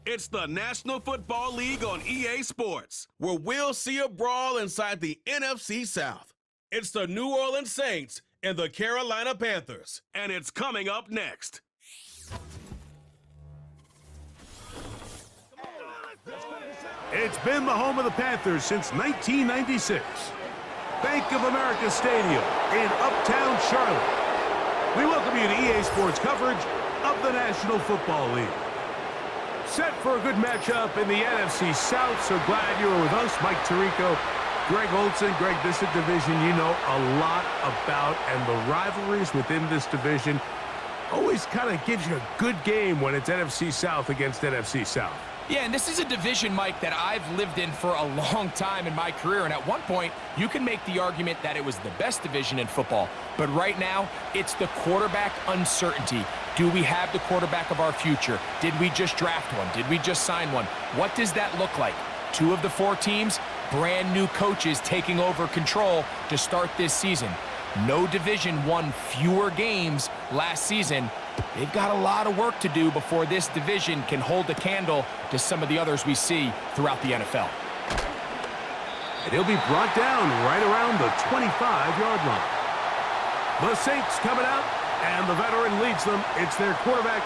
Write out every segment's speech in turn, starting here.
It's the National Football League on EA Sports, where we'll see a brawl inside the NFC South. It's the New Orleans Saints and the Carolina Panthers, and it's coming up next. It's been the home of the Panthers since 1996. Bank of America Stadium in Uptown Charlotte. We welcome you to EA Sports coverage of the National Football League. Set for a good matchup in the NFC South, so glad you were with us. Mike Tirico, Greg Olson. Greg, this is a division you know a lot about, and the rivalries within this division always kind of gives you a good game when it's NFC South against NFC South. Yeah, and this is a division, Mike, that I've lived in for a long time in my career. And at one point, you can make the argument that it was the best division in football. But right now, it's the quarterback uncertainty. Do we have the quarterback of our future? Did we just draft one? Did we just sign one? What does that look like? 2 of the 4 teams, brand new coaches taking over control to start this season. No division won fewer games last season. They've got a lot of work to do before this division can hold a candle to some of the others we see throughout the NFL. And he'll be brought down right around the 25-yard line. The Saints coming out, and the veteran leads them. It's their quarterback,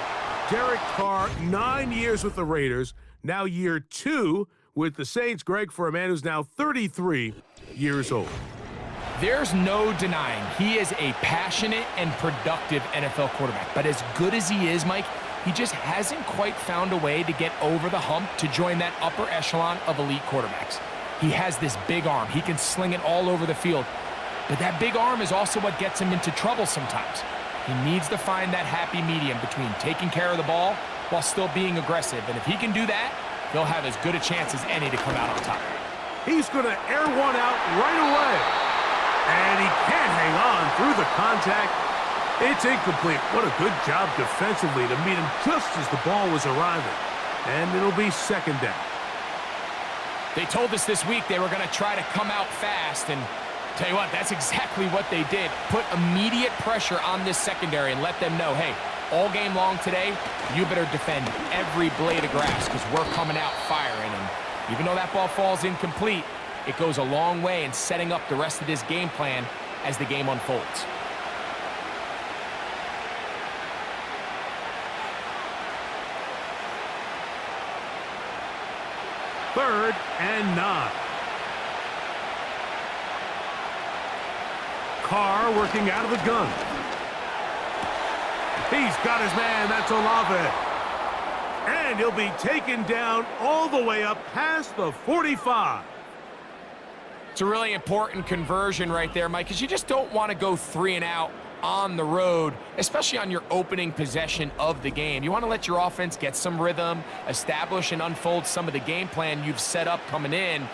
Derek Carr, 9 years with the Raiders, now year 2 with the Saints. Greg, for a man who's now 33 years old. There's no denying he is a passionate and productive NFL quarterback. But as good as he is, Mike, he just hasn't quite found a way to get over the hump to join that upper echelon of elite quarterbacks. He has this big arm. He can sling it all over the field. But that big arm is also what gets him into trouble sometimes. He needs to find that happy medium between taking care of the ball while still being aggressive. And if he can do that, he'll have as good a chance as any to come out on top. He's going to air one out right away. And he can't hang on through the contact. It's incomplete. What a good job defensively to meet him just as the ball was arriving. And it'll be second down. They told us this week they were going to try to come out fast. And tell you what, that's exactly what they did. Put immediate pressure on this secondary and let them know, hey, all game long today, you better defend every blade of grass because we're coming out firing. And even though that ball falls incomplete, it goes a long way in setting up the rest of this game plan as the game unfolds. Third and 9. Carr working out of the gun. He's got his man. That's Olave. And he'll be taken down all the way up past the 45. It's a really important conversion right there, Mike, because you just don't want to go 3 and out on the road, especially on your opening possession of the game. You want to let your offense get some rhythm, establish and unfold some of the game plan you've set up coming in.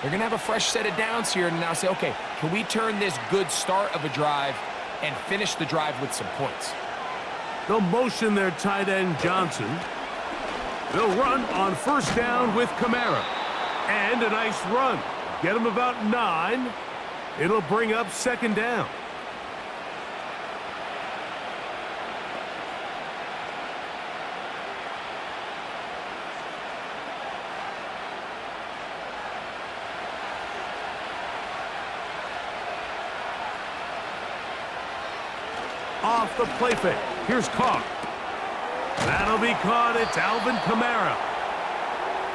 They're going to have a fresh set of downs here and now say, okay, can we turn this good start of a drive and finish the drive with some points? They'll motion their tight end, Johnson. They'll run on first down with Kamara. And a nice run. Get him about 9. It'll bring up second down. Off the play fake. Here's Carr. That'll be caught. It's Alvin Kamara.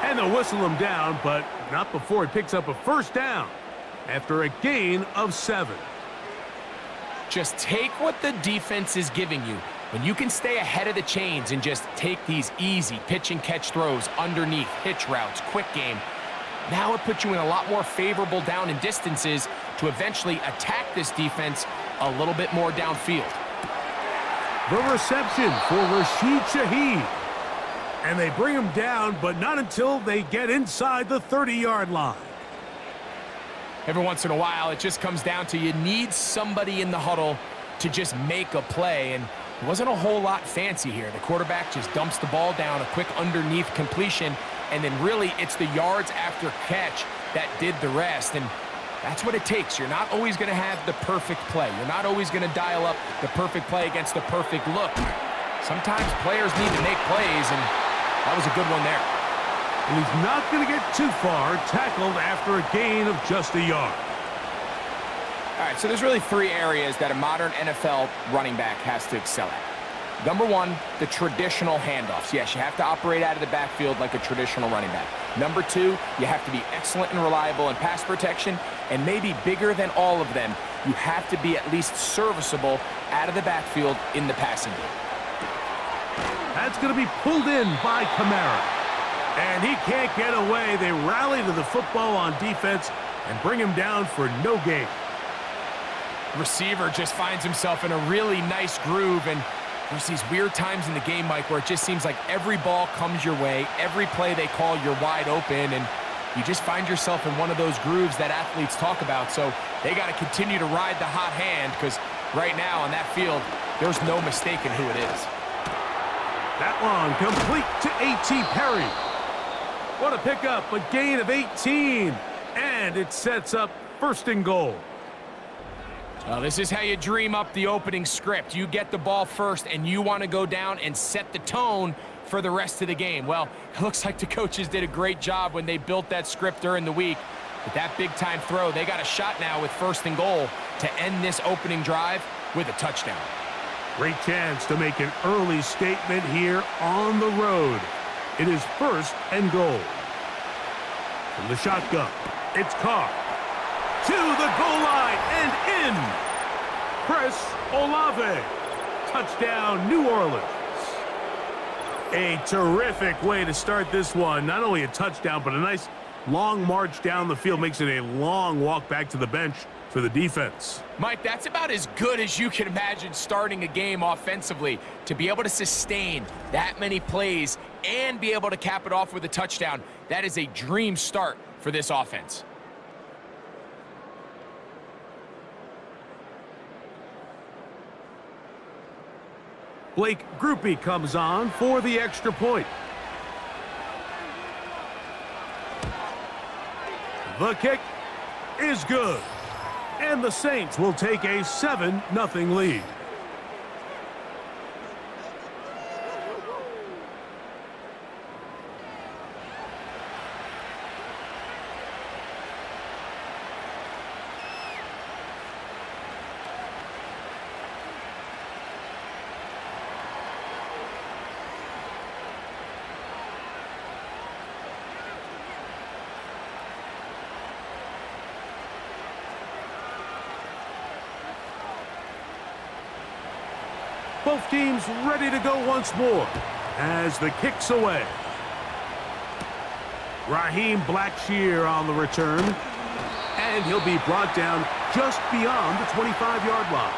And they'll whistle him down, but not before he picks up a first down after a gain of 7. Just take what the defense is giving you. When you can stay ahead of the chains and just take these easy pitch and catch throws underneath, hitch routes, quick game, now it puts you in a lot more favorable down and distances to eventually attack this defense a little bit more downfield. The reception for Rashid Shaheed. And they bring him down, but not until they get inside the 30-yard line. Every once in a while, it just comes down to you need somebody in the huddle to just make a play. And it wasn't a whole lot fancy here. The quarterback just dumps the ball down, a quick underneath completion, and then really it's the yards after catch that did the rest. And that's what it takes. You're not always going to have the perfect play. You're not always going to dial up the perfect play against the perfect look. Sometimes players need to make plays, and That was a good one there. And he's not going to get too far, tackled after a gain of just a yard. All right, so there's really three areas that a modern NFL running back has to excel at. Number one, the traditional handoffs. Yes, you have to operate out of the backfield like a traditional running back. Number two, you have to be excellent and reliable in pass protection, and maybe bigger than all of them, you have to be at least serviceable out of the backfield in the passing game. That's going to be pulled in by Kamara. And he can't get away. They rally to the football on defense and bring him down for no gain. Receiver just finds himself in a really nice groove, and there's these weird times in the game, Mike, where it just seems like every ball comes your way, every play they call, you're wide open, and you just find yourself in one of those grooves that athletes talk about. So they got to continue to ride the hot hand, because right now on that field, there's no mistaking who it is. That one complete to A.T. Perry. What a pickup, a gain of 18, and it sets up 1st and goal. Well, this is how you dream up the opening script. You get the ball first, and you want to go down and set the tone for the rest of the game. Well, it looks like the coaches did a great job when they built that script during the week. With that big-time throw, they got a shot now with 1st and goal to end this opening drive with a touchdown. Great chance to make an early statement here on the road. It is 1st and goal. From the shotgun, it's Carr. To the goal line and in. Chris Olave. Touchdown, New Orleans. A terrific way to start this one. Not only a touchdown, but a nice long march down the field. Makes it a long walk back to the bench for the defense. Mike, that's about as good as you can imagine starting a game offensively. To be able to sustain that many plays and be able to cap it off with a touchdown, that is a dream start for this offense. Blake Groupie comes on for the extra point. The kick is good. And the Saints will take a 7-0 lead. Both teams ready to go once more as the kick's away. Raheem Blackshear on the return. And he'll be brought down just beyond the 25-yard line.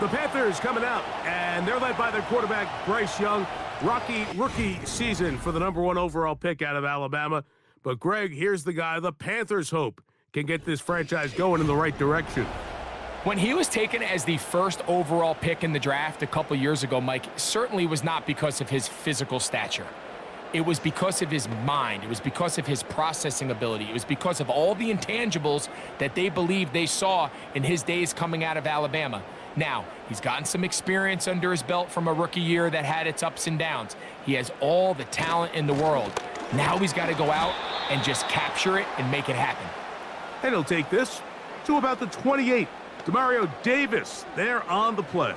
The Panthers coming out, and they're led by their quarterback, Bryce Young. Rocky rookie season for the #1 overall pick out of Alabama. But, Greg, here's the guy the Panthers hope can get this franchise going in the right direction. When he was taken as the 1st overall pick in the draft a couple years ago, Mike, certainly was not because of his physical stature. It was because of his mind. It was because of his processing ability. It was because of all the intangibles that they believed they saw in his days coming out of Alabama. Now, he's gotten some experience under his belt from a rookie year that had its ups and downs. He has all the talent in the world. Now he's got to go out and just capture it and make it happen. And he'll take this to about the 28. Demario Davis there on the play.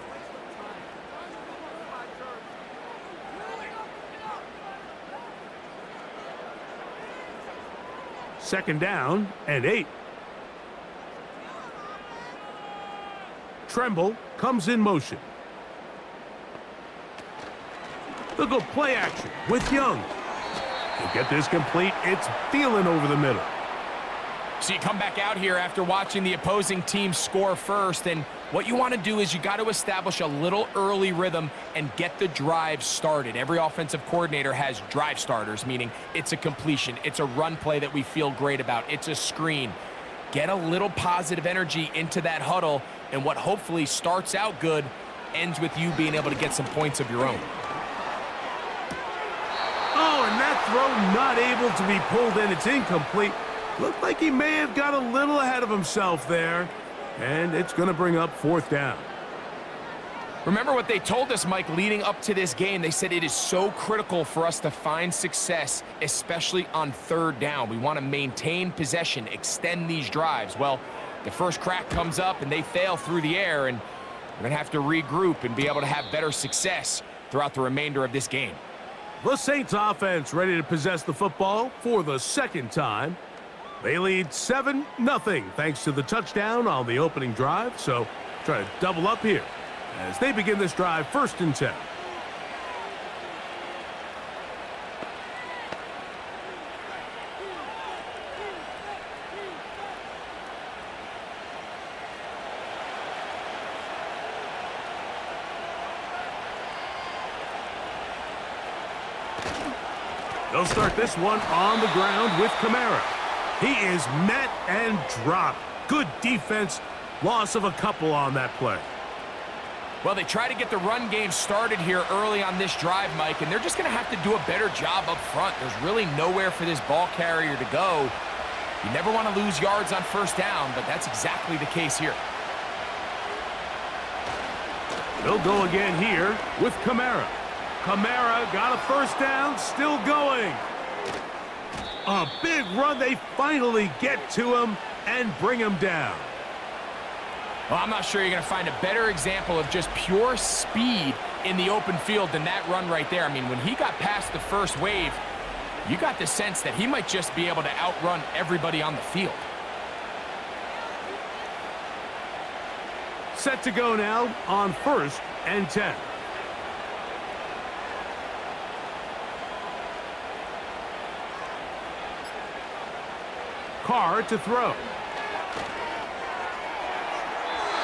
Second down and 8. Tremble comes in motion. They'll go play action with Young. He'll get this complete. It's Thielen over the middle. So you come back out here after watching the opposing team score first, and what you want to do is you got to establish a little early rhythm and get the drive started. Every offensive coordinator has drive starters, meaning it's a completion, it's a run play that we feel great about, it's a screen. Get a little positive energy into that huddle, and what hopefully starts out good ends with you being able to get some points of your own. Oh, and that throw not able to be pulled in. It's incomplete. Looked like he may have got a little ahead of himself there. And it's going to bring up 4th down. Remember what they told us, Mike, leading up to this game. They said it is so critical for us to find success, especially on third down. We want to maintain possession, extend these drives. Well, the first crack comes up and they fail through the air, and we're going to have to regroup and be able to have better success throughout the remainder of this game. The Saints offense ready to possess the football for the second time. They lead 7-0 thanks to the touchdown on the opening drive, so try to double up here as they begin this drive 1st and 10. They'll start this one on the ground with Kamara. He is met and dropped. Good defense. Loss of a couple on that play. Well, they try to get the run game started here early on this drive, Mike, and they're just going to have to do a better job up front. There's really nowhere for this ball carrier to go. You never want to lose yards on first down, but that's exactly the case here. They'll go again here with Kamara. Kamara got a first down, still going. A big run. They finally get to him and bring him down. Well, I'm not sure you're going to find a better example of just pure speed in the open field than that run right there. I mean, when he got past the first wave, you got the sense that he might just be able to outrun everybody on the field. Set to go now on 1st and 10. Carr to throw.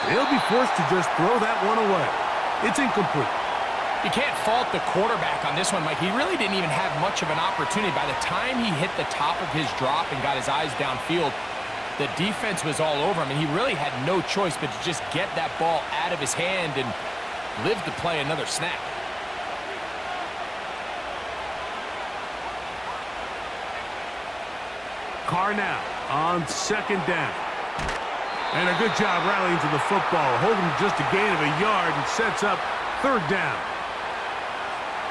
He'll be forced to just throw that one away. It's incomplete. You can't fault the quarterback on this one, Mike. He really didn't even have much of an opportunity. By the time he hit the top of his drop and got his eyes downfield, the defense was all over him, and he really had no choice but to just get that ball out of his hand and live to play another snap. Carr now on 2nd down. And a good job rallying to the football, holding just a gain of a yard and sets up 3rd down.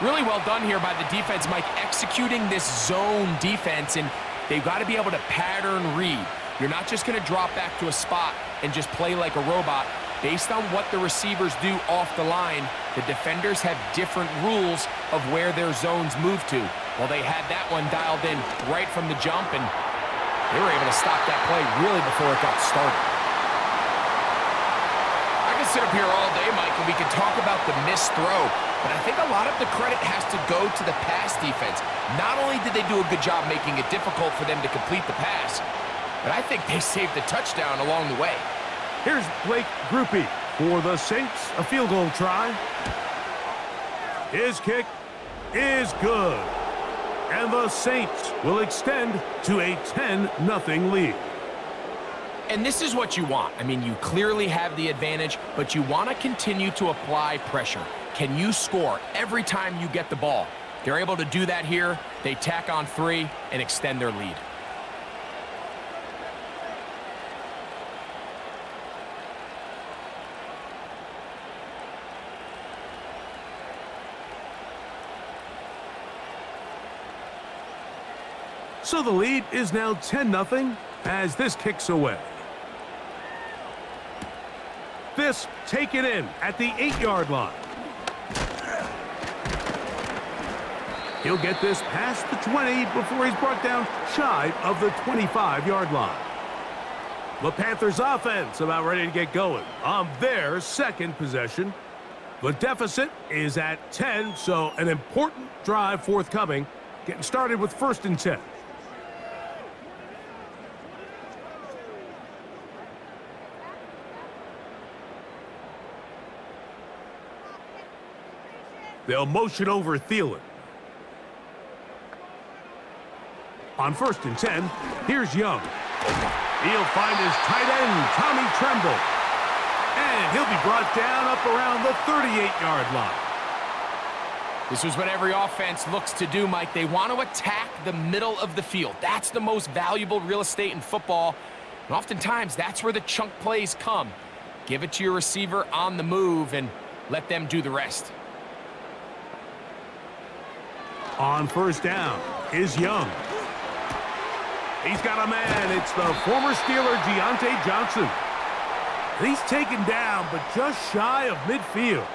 Really well done here by the defense, Mike, executing this zone defense, and they've got to be able to pattern read. You're not just going to drop back to a spot and just play like a robot. Based on what the receivers do off the line, the defenders have different rules of where their zones move to. Well, they had that one dialed in right from the jump, and they were able to stop that play really before it got started. I could sit up here all day, Mike, and we could talk about the missed throw, but I think a lot of the credit has to go to the pass defense. Not only did they do a good job making it difficult for them to complete the pass, but I think they saved the touchdown along the way. Here's Blake Grupe for the Saints. A field goal try. His kick is good. And the Saints will extend to a 10-0 lead. And this is what you want. I mean, you clearly have the advantage, but you want to continue to apply pressure. Can you score every time you get the ball? They're able to do that here. They tack on 3 and extend their lead. So the lead is now 10-0 as this kicks away. This taken in at the 8-yard line. He'll get this past the 20 before he's brought down shy of the 25-yard line. The Panthers offense about ready to get going on their 2nd possession. The deficit is at 10, so an important drive forthcoming. Getting started with 1st and 10. They'll motion over Thielen. On 1st and 10, here's Young. He'll find his tight end, Tommy Tremble. And he'll be brought down up around the 38-yard line. This is what every offense looks to do, Mike. They want to attack the middle of the field. That's the most valuable real estate in football. And oftentimes, that's where the chunk plays come. Give it to your receiver on the move, and let them do the rest. On first down is Young. He's got a man. It's the former Steeler, Deontay Johnson. He's taken down, but just shy of midfield.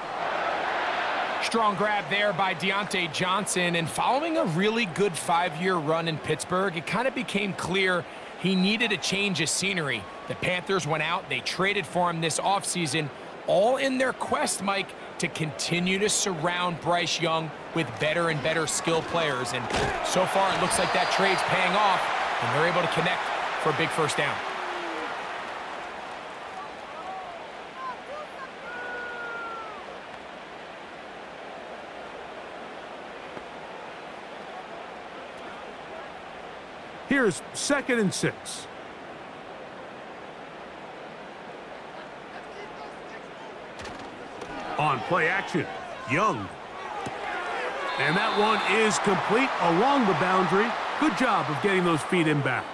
Strong grab there by Deontay Johnson, and following a really good 5-year run in Pittsburgh, it kind of became clear he needed a change of scenery. The Panthers went out, they traded for him this offseason, all in their quest, Mike, to continue to surround Bryce Young with better and better skill players. And so far, it looks like that trade's paying off, and they're able to connect for a big first down. Here's 2nd and 6. On play action, Young. And that one is complete along the boundary. Good job of getting those feet in bounds.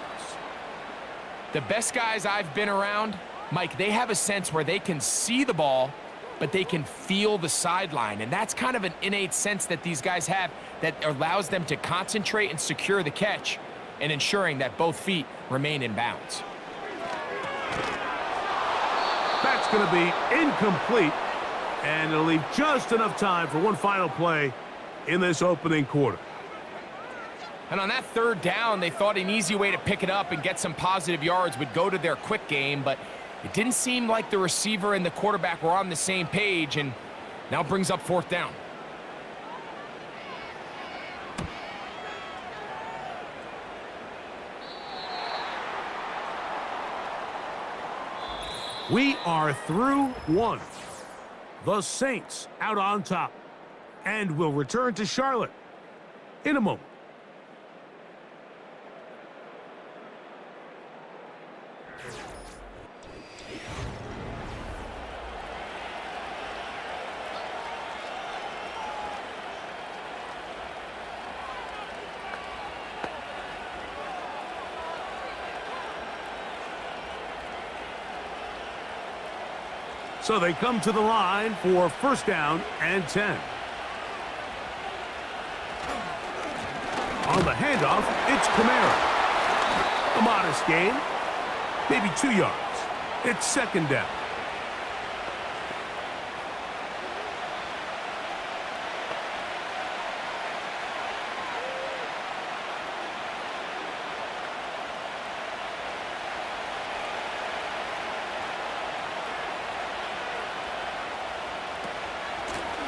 The best guys I've been around, Mike, they have a sense where they can see the ball, but they can feel the sideline. And that's kind of an innate sense that these guys have that allows them to concentrate and secure the catch and ensuring that both feet remain in bounds. That's going to be incomplete, and it'll leave just enough time for one final play in this opening quarter. And on that 3rd down, they thought an easy way to pick it up and get some positive yards would go to their quick game, but it didn't seem like the receiver and the quarterback were on the same page, and now brings up 4th down. We are through one. The Saints out on top. And we'll return to Charlotte in a moment. So they come to the line for 1st down and 10. On the handoff, it's Kamara. A modest gain, maybe 2 yards. It's 2nd down.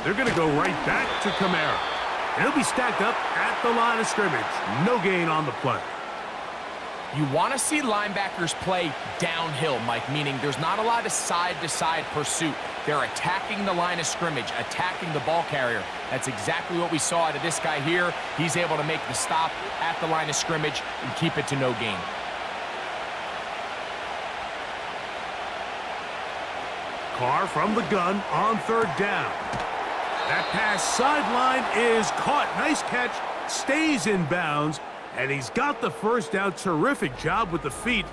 They're going to go right back to Kamara. He'll be stacked up at the line of scrimmage. No gain on the play. You want to see linebackers play downhill, Mike, meaning there's not a lot of side-to-side pursuit. They're attacking the line of scrimmage, attacking the ball carrier. That's exactly what we saw out of this guy here. He's able to make the stop at the line of scrimmage and keep it to no gain. Carr from the gun on 3rd down. That pass sideline is caught. Nice catch. Stays in bounds. And he's got the 1st down. Terrific job with the feet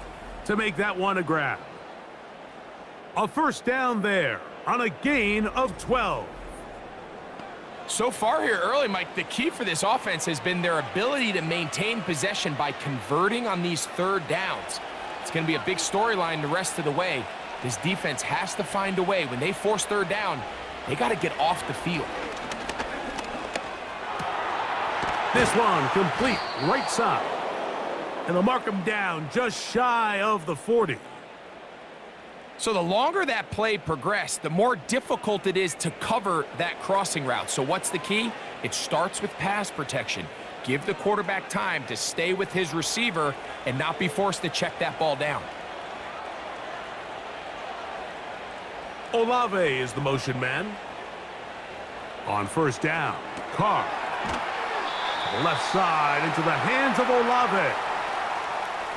to make that one a grab. A 1st down there on a gain of 12. So far here early, Mike, the key for this offense has been their ability to maintain possession by converting on these 3rd downs. It's going to be a big storyline the rest of the way. This defense has to find a way. When they force 3rd down, they got to get off the field. This one complete right side. And they'll mark him down just shy of the 40. So the longer that play progressed, the more difficult it is to cover that crossing route. So what's the key? It starts with pass protection. Give the quarterback time to stay with his receiver and not be forced to check that ball down. Olave is the motion man. On 1st down, Carr. To the left side into the hands of Olave.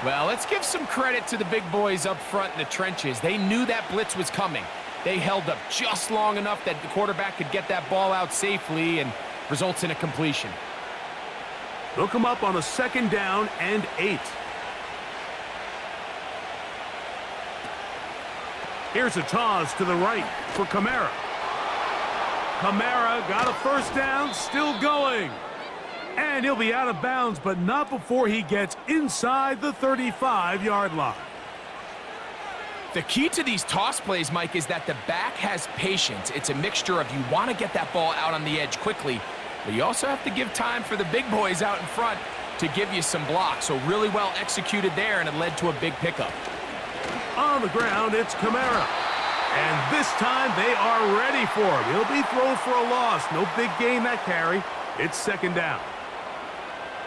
Well, let's give some credit to the big boys up front in the trenches. They knew that blitz was coming. They held up just long enough that the quarterback could get that ball out safely and results in a completion. They'll come up on a 2nd down and 8. Here's a toss to the right for Kamara. Kamara got a first down, still going. And he'll be out of bounds, but not before he gets inside the 35-yard line. The key to these toss plays, Mike, is that the back has patience. It's a mixture of you want to get that ball out on the edge quickly, but you also have to give time for the big boys out in front to give you some blocks. So really well executed there, and it led to a big pickup. On the ground, it's Kamara. And this time, they are ready for him. He'll be thrown for a loss. No big gain that carry. It's second down.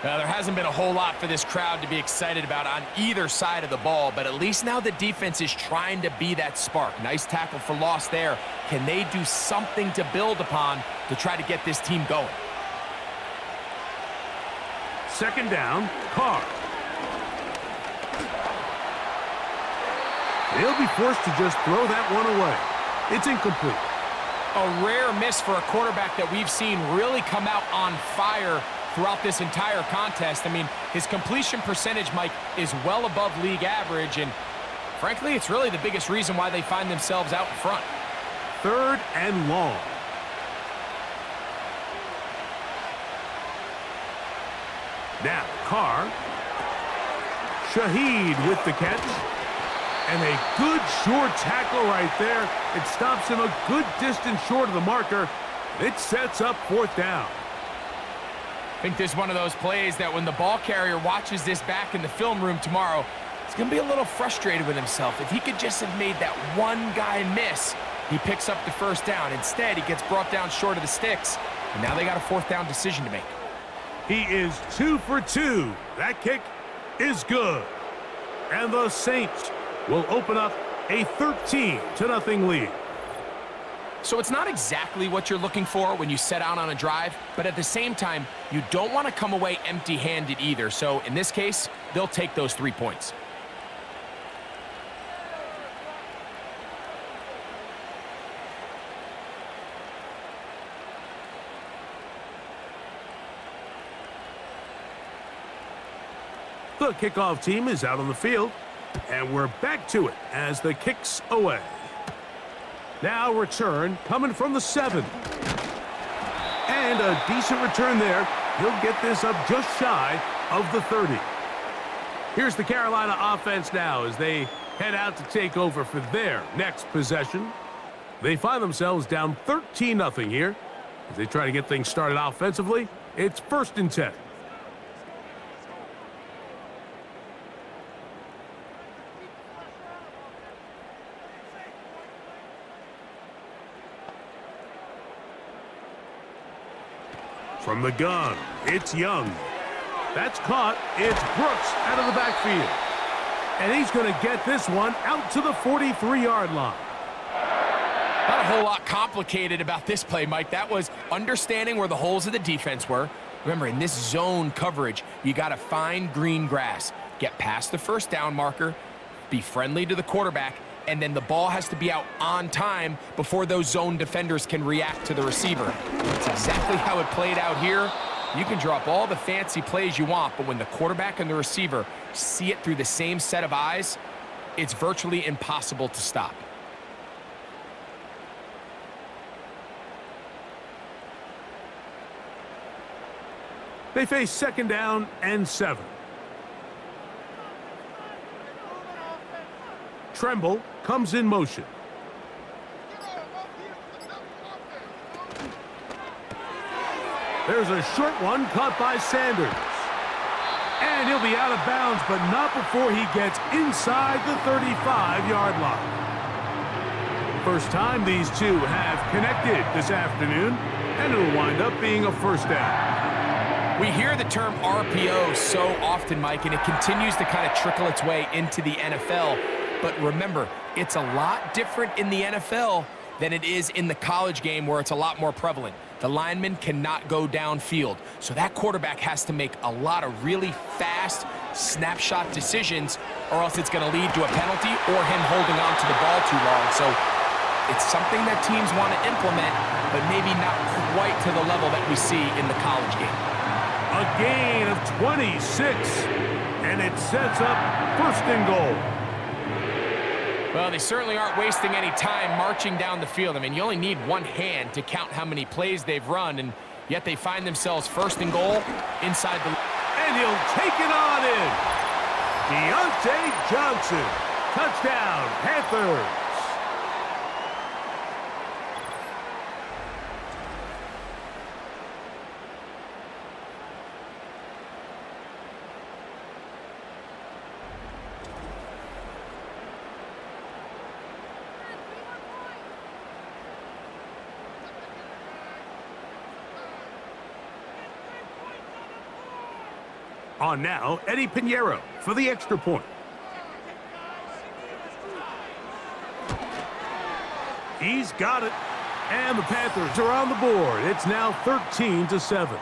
Now, there hasn't been a whole lot for this crowd to be excited about on either side of the ball, but at least now the defense is trying to be that spark. Nice tackle for loss there. Can they do something to build upon to try to get this team going? Second down, Carr. He'll be forced to just throw that one away. It's incomplete. A rare miss for a quarterback that we've seen really come out on fire throughout this entire contest. I mean, his completion percentage, Mike, is well above league average, and frankly, it's really the biggest reason why they find themselves out in front. Third and long. Now, Carr. Shaheed with the catch. And a good short tackle right there. It stops him a good distance short of the marker. It sets up fourth down. I think this is one of those plays that when the ball carrier watches this back in the film room tomorrow, he's going to be a little frustrated with himself. If he could just have made that one guy miss, he picks up the first down. Instead, he gets brought down short of the sticks, and now they got a fourth down decision to make. He is 2 for 2. That kick is good. And the Saints will open up a 13-0 lead. So it's not exactly what you're looking for when you set out on a drive, but at the same time, you don't want to come away empty-handed either. So in this case, they'll take those 3 points. The kickoff team is out on the field, and we're back to it as the kick's away. Now return coming from the 7. And a decent return there. He'll get this up just shy of the 30. Here's the Carolina offense now as they head out to take over for their next possession. They find themselves down 13-0 here. As they try to get things started offensively, it's 1st and 10. From the gun, it's Young. That's caught. It's Brooks out of the backfield. And he's going to get this one out to the 43-yard line. Not a whole lot complicated about this play, Mike. That was understanding where the holes of the defense were. Remember, in this zone coverage, you got to find green grass. Get past the first down marker, be friendly to the quarterback, and then the ball has to be out on time before those zone defenders can react to the receiver. That's exactly how it played out here. You can drop all the fancy plays you want, but when the quarterback and the receiver see it through the same set of eyes, it's virtually impossible to stop. They face 2nd down and 7. Tremble comes in motion. There's a short one caught by Sanders. And he'll be out of bounds, but not before he gets inside the 35-yard line. First time these two have connected this afternoon, and it'll wind up being a first down. We hear the term RPO so often, Mike, and it continues to kind of trickle its way into the NFL. But remember, it's a lot different in the NFL than it is in the college game where it's a lot more prevalent. The lineman cannot go downfield, so that quarterback has to make a lot of really fast snapshot decisions, or else it's going to lead to a penalty or him holding on to the ball too long. So it's something that teams want to implement, but maybe not quite to the level that we see in the college game. A gain of 26, and it sets up 1st and goal. Well, they certainly aren't wasting any time marching down the field. I mean, you only need one hand to count how many plays they've run, and yet they find themselves first and goal inside the... And he'll take it on in. Deontay Johnson. Touchdown, Panthers. On now, Eddie Pinheiro for the extra point. He's got it. And the Panthers are on the board. It's now 13-7.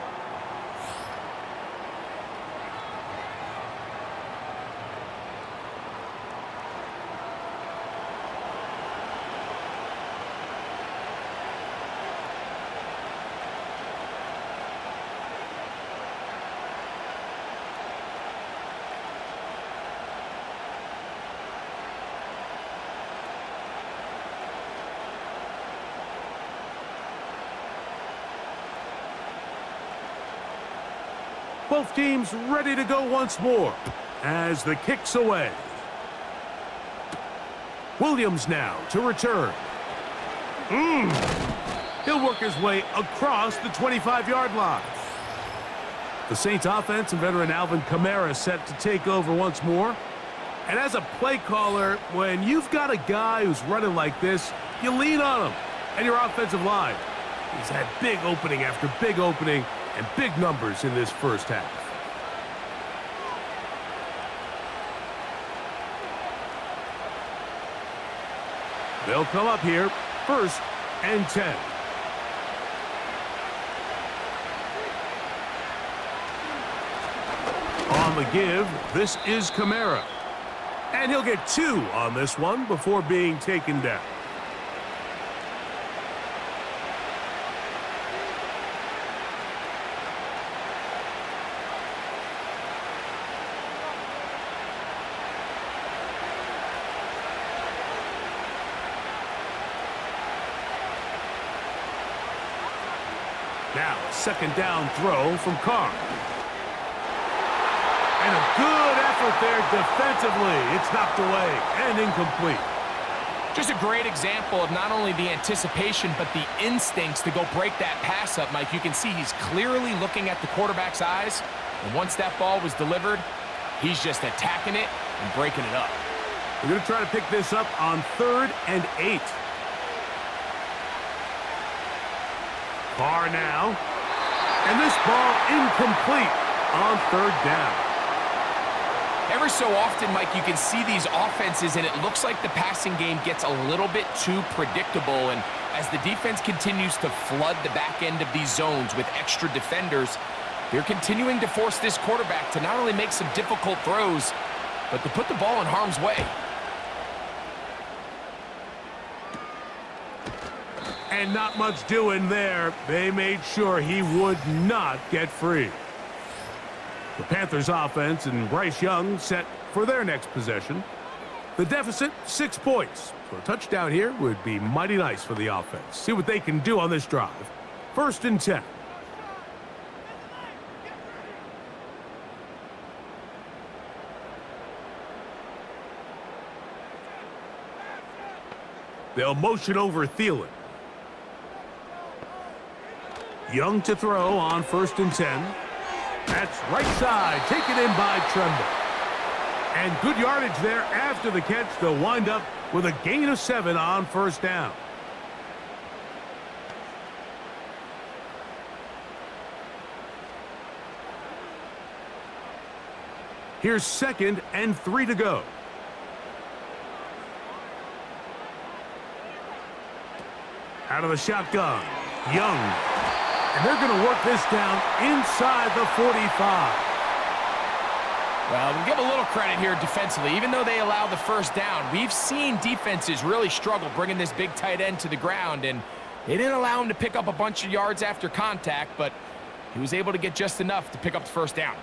Both teams ready to go once more as the kick's away. Williams now to return. He'll work his way across the 25-yard line. The Saints offense and veteran Alvin Kamara set to take over once more. And as a play caller, when you've got a guy who's running like this, you lean on him and your offensive line. He's had big opening after big opening and big numbers in this first half. They'll come up here, 1st and 10. On the give, this is Kamara. And he'll get 2 on this one before being taken down. Now, a second down throw from Carr. And a good effort there defensively. It's knocked away and incomplete. Just a great example of not only the anticipation, but the instincts to go break that pass up, Mike. You can see he's clearly looking at the quarterback's eyes. And once that ball was delivered, he's just attacking it and breaking it up. We're going to try to pick this up on 3rd and 8. Carr now. And this ball incomplete on 3rd down. Every so often, Mike, you can see these offenses, and it looks like the passing game gets a little bit too predictable. And as the defense continues to flood the back end of these zones with extra defenders, they're continuing to force this quarterback to not only make some difficult throws, but to put the ball in harm's way. And not much doing there. They made sure he would not get free. The Panthers offense and Bryce Young set for their next possession. The deficit, 6 points. So a touchdown here would be mighty nice for the offense. See what they can do on this drive. 1st and 10. They'll motion over Thielen. Young to throw on 1st and 10. That's right side, taken in by Tremble. And good yardage there after the catch. They'll wind up with a gain of 7 on 1st down. Here's 2nd and 3 to go. Out of the shotgun, Young. And they're going to work this down inside the 45. Well, we'll give a little credit here defensively. Even though they allow the 1st down, we've seen defenses really struggle bringing this big tight end to the ground, and they didn't allow him to pick up a bunch of yards after contact, but he was able to get just enough to pick up the 1st down.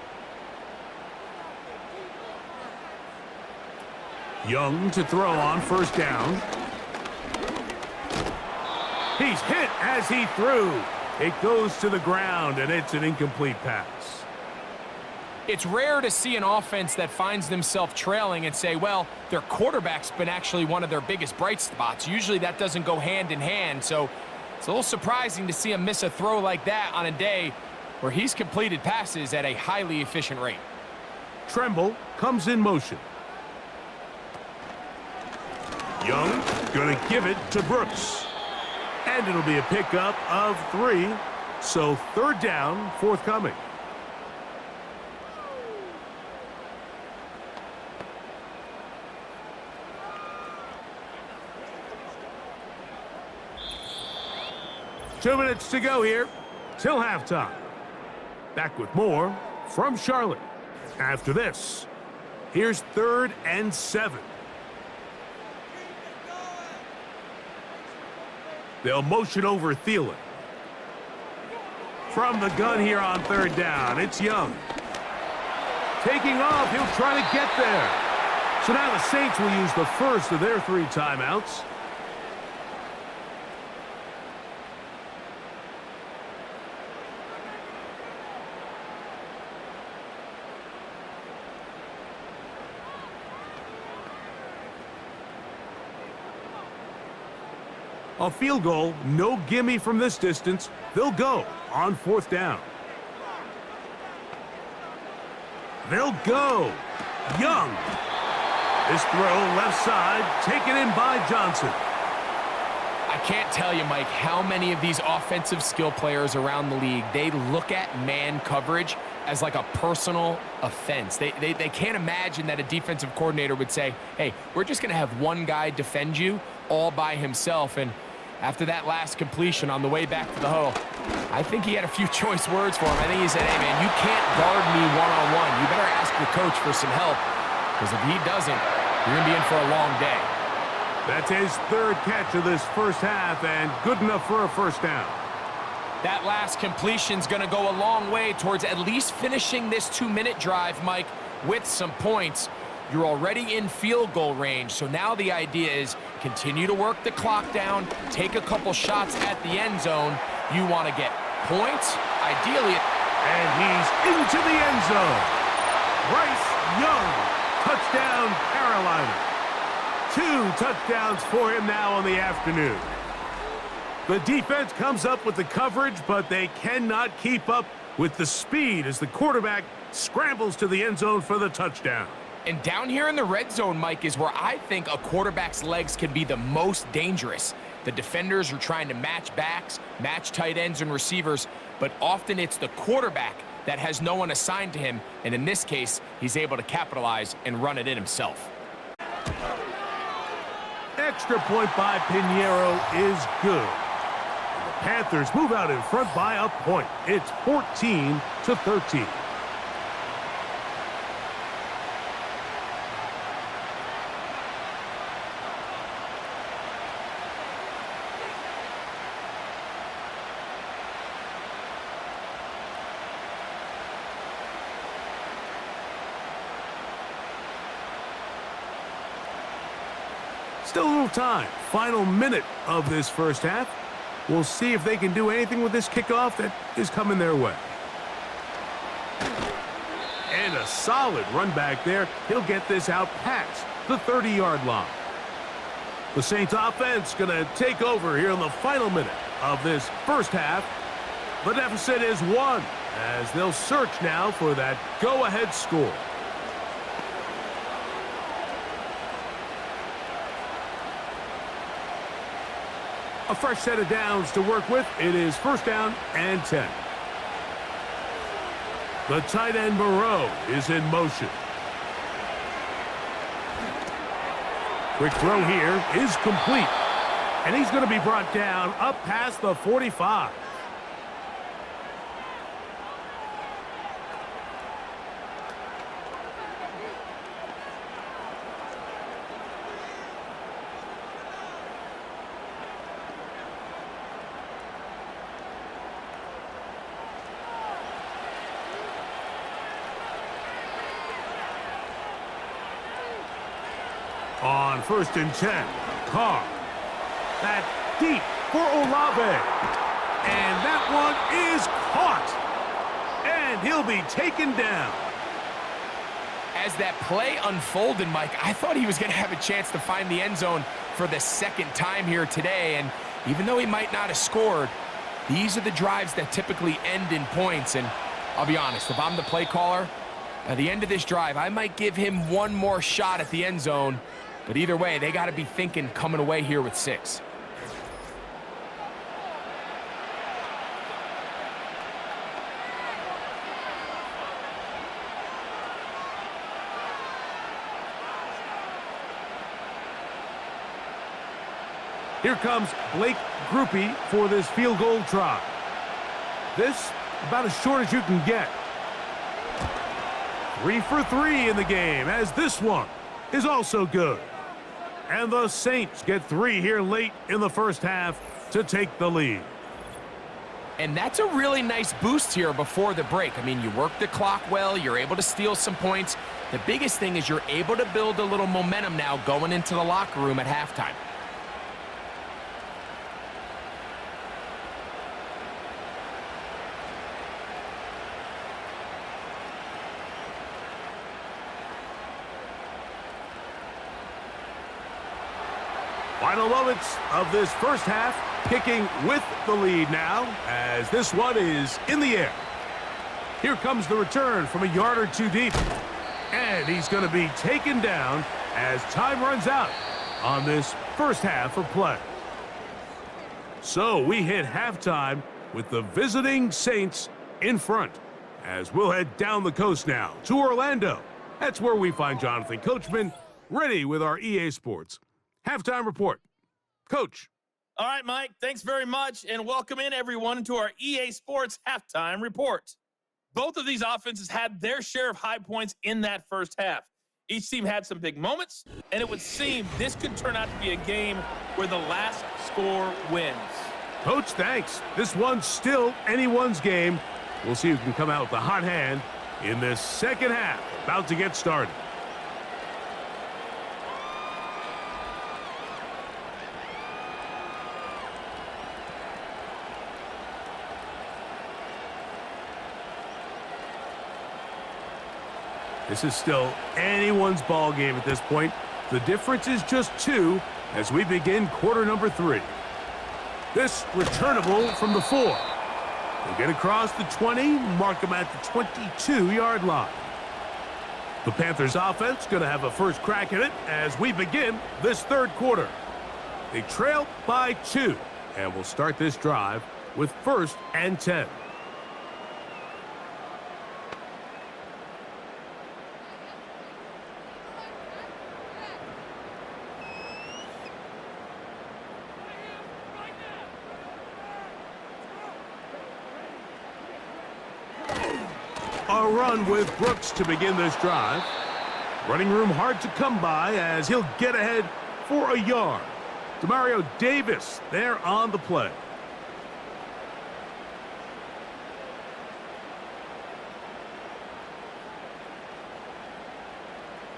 Young to throw on first down. He's hit as he threw. It goes to the ground, and it's an incomplete pass. It's rare to see an offense that finds themselves trailing and say, well, their quarterback's been actually one of their biggest bright spots. Usually that doesn't go hand in hand, so it's a little surprising to see him miss a throw like that on a day where he's completed passes at a highly efficient rate. Tremble comes in motion. Young gonna give it to Brooks. And it'll be a pickup of 3. So third down forthcoming. Two minutes to go here till halftime. Back with more from Charlotte. After this, here's 3rd and 7. They'll motion over Thielen. From the gun here on 3rd down, it's Young. Taking off, he'll try to get there. So now the Saints will use the first of their 3 timeouts. A field goal, no gimme from this distance. They'll go on 4th down. They'll go. Young. This throw left side, taken in by Johnson. I can't tell you, Mike, how many of these offensive skill players around the league, they look at man coverage as like a personal offense. They can't imagine that a defensive coordinator would say, hey, we're just going to have one guy defend you all by himself. And after that last completion on the way back to the huddle, I think he had a few choice words for him. I think he said, hey, man, you can't guard me one-on-one. You better ask your coach for some help, because if he doesn't, you're going to be in for a long day. That's his 3rd catch of this first half, and good enough for a first down. That last completion's going to go a long way towards at least finishing this 2-minute drive, Mike, with some points. You're already in field goal range, so now the idea is continue to work the clock down, take a couple shots at the end zone. You want to get points, ideally. And he's into the end zone. Bryce Young, touchdown Carolina. 2 touchdowns for him now on the afternoon. The defense comes up with the coverage, but they cannot keep up with the speed as the quarterback scrambles to the end zone for the touchdown. And down here in the red zone, Mike, is where I think a quarterback's legs can be the most dangerous. The defenders are trying to match backs, match tight ends and receivers, but often it's the quarterback that has no one assigned to him, and in this case, he's able to capitalize and run it in himself. Extra point by Pinheiro is good. The Panthers move out in front by a point. It's 14-13. Still a little time. Final minute of this first half. We'll see if they can do anything with this kickoff that is coming their way. And a solid run back there. He'll get this out past the 30-yard line. The Saints offense going to take over here in the final minute of this first half. The deficit is 1 as they'll search now for that go-ahead score. A fresh set of downs to work with. It is 1st down and 10. The tight end Moreau is in motion. Quick throw here is complete. And he's going to be brought down up past the 45. On 1st and 10, Carr. That's deep for Olave. And that one is caught. And he'll be taken down. As that play unfolded, Mike, I thought he was going to have a chance to find the end zone for the second time here today. And even though he might not have scored, these are the drives that typically end in points. And I'll be honest, if I'm the play caller, by the end of this drive, I might give him one more shot at the end zone. But either way, they got to be thinking coming away here with 6. Here comes Blake Groupie for this field goal try. This about as short as you can get. 3 for 3 in the game, as this one is also good. And the Saints get 3 here late in the first half to take the lead. And that's a really nice boost here before the break. I mean, you work the clock well, you're able to steal some points. The biggest thing is you're able to build a little momentum now going into the locker room at halftime. Final moments of this first half, kicking with the lead now, as this one is in the air. Here comes the return from a yard or 2 deep. And he's going to be taken down as time runs out on this first half of play. So we hit halftime with the visiting Saints in front, as we'll head down the coast now to Orlando. That's where we find Jonathan Coachman ready with our EA Sports halftime report. Coach. All right, Mike, thanks very much, and welcome in everyone to our EA Sports halftime report. Both of these offenses had their share of high points in that first half. Each team had some big moments, and it would seem this could turn out to be a game where the last score wins. Coach, thanks. This one's still anyone's game. We'll see who can come out with the hot hand in this second half, about to get started. This is still anyone's ball game at this point. The difference is just 2 as we begin quarter number 3. This returnable from the 4. They get across the 20, mark them at the 22-yard line. The Panthers offense going to have a first crack at it as we begin this third quarter. They trail by 2, and we'll start this drive with 1st and 10. A run with Brooks to begin this drive. Running room hard to come by as he'll get ahead for a yard. Demario Davis there on the play.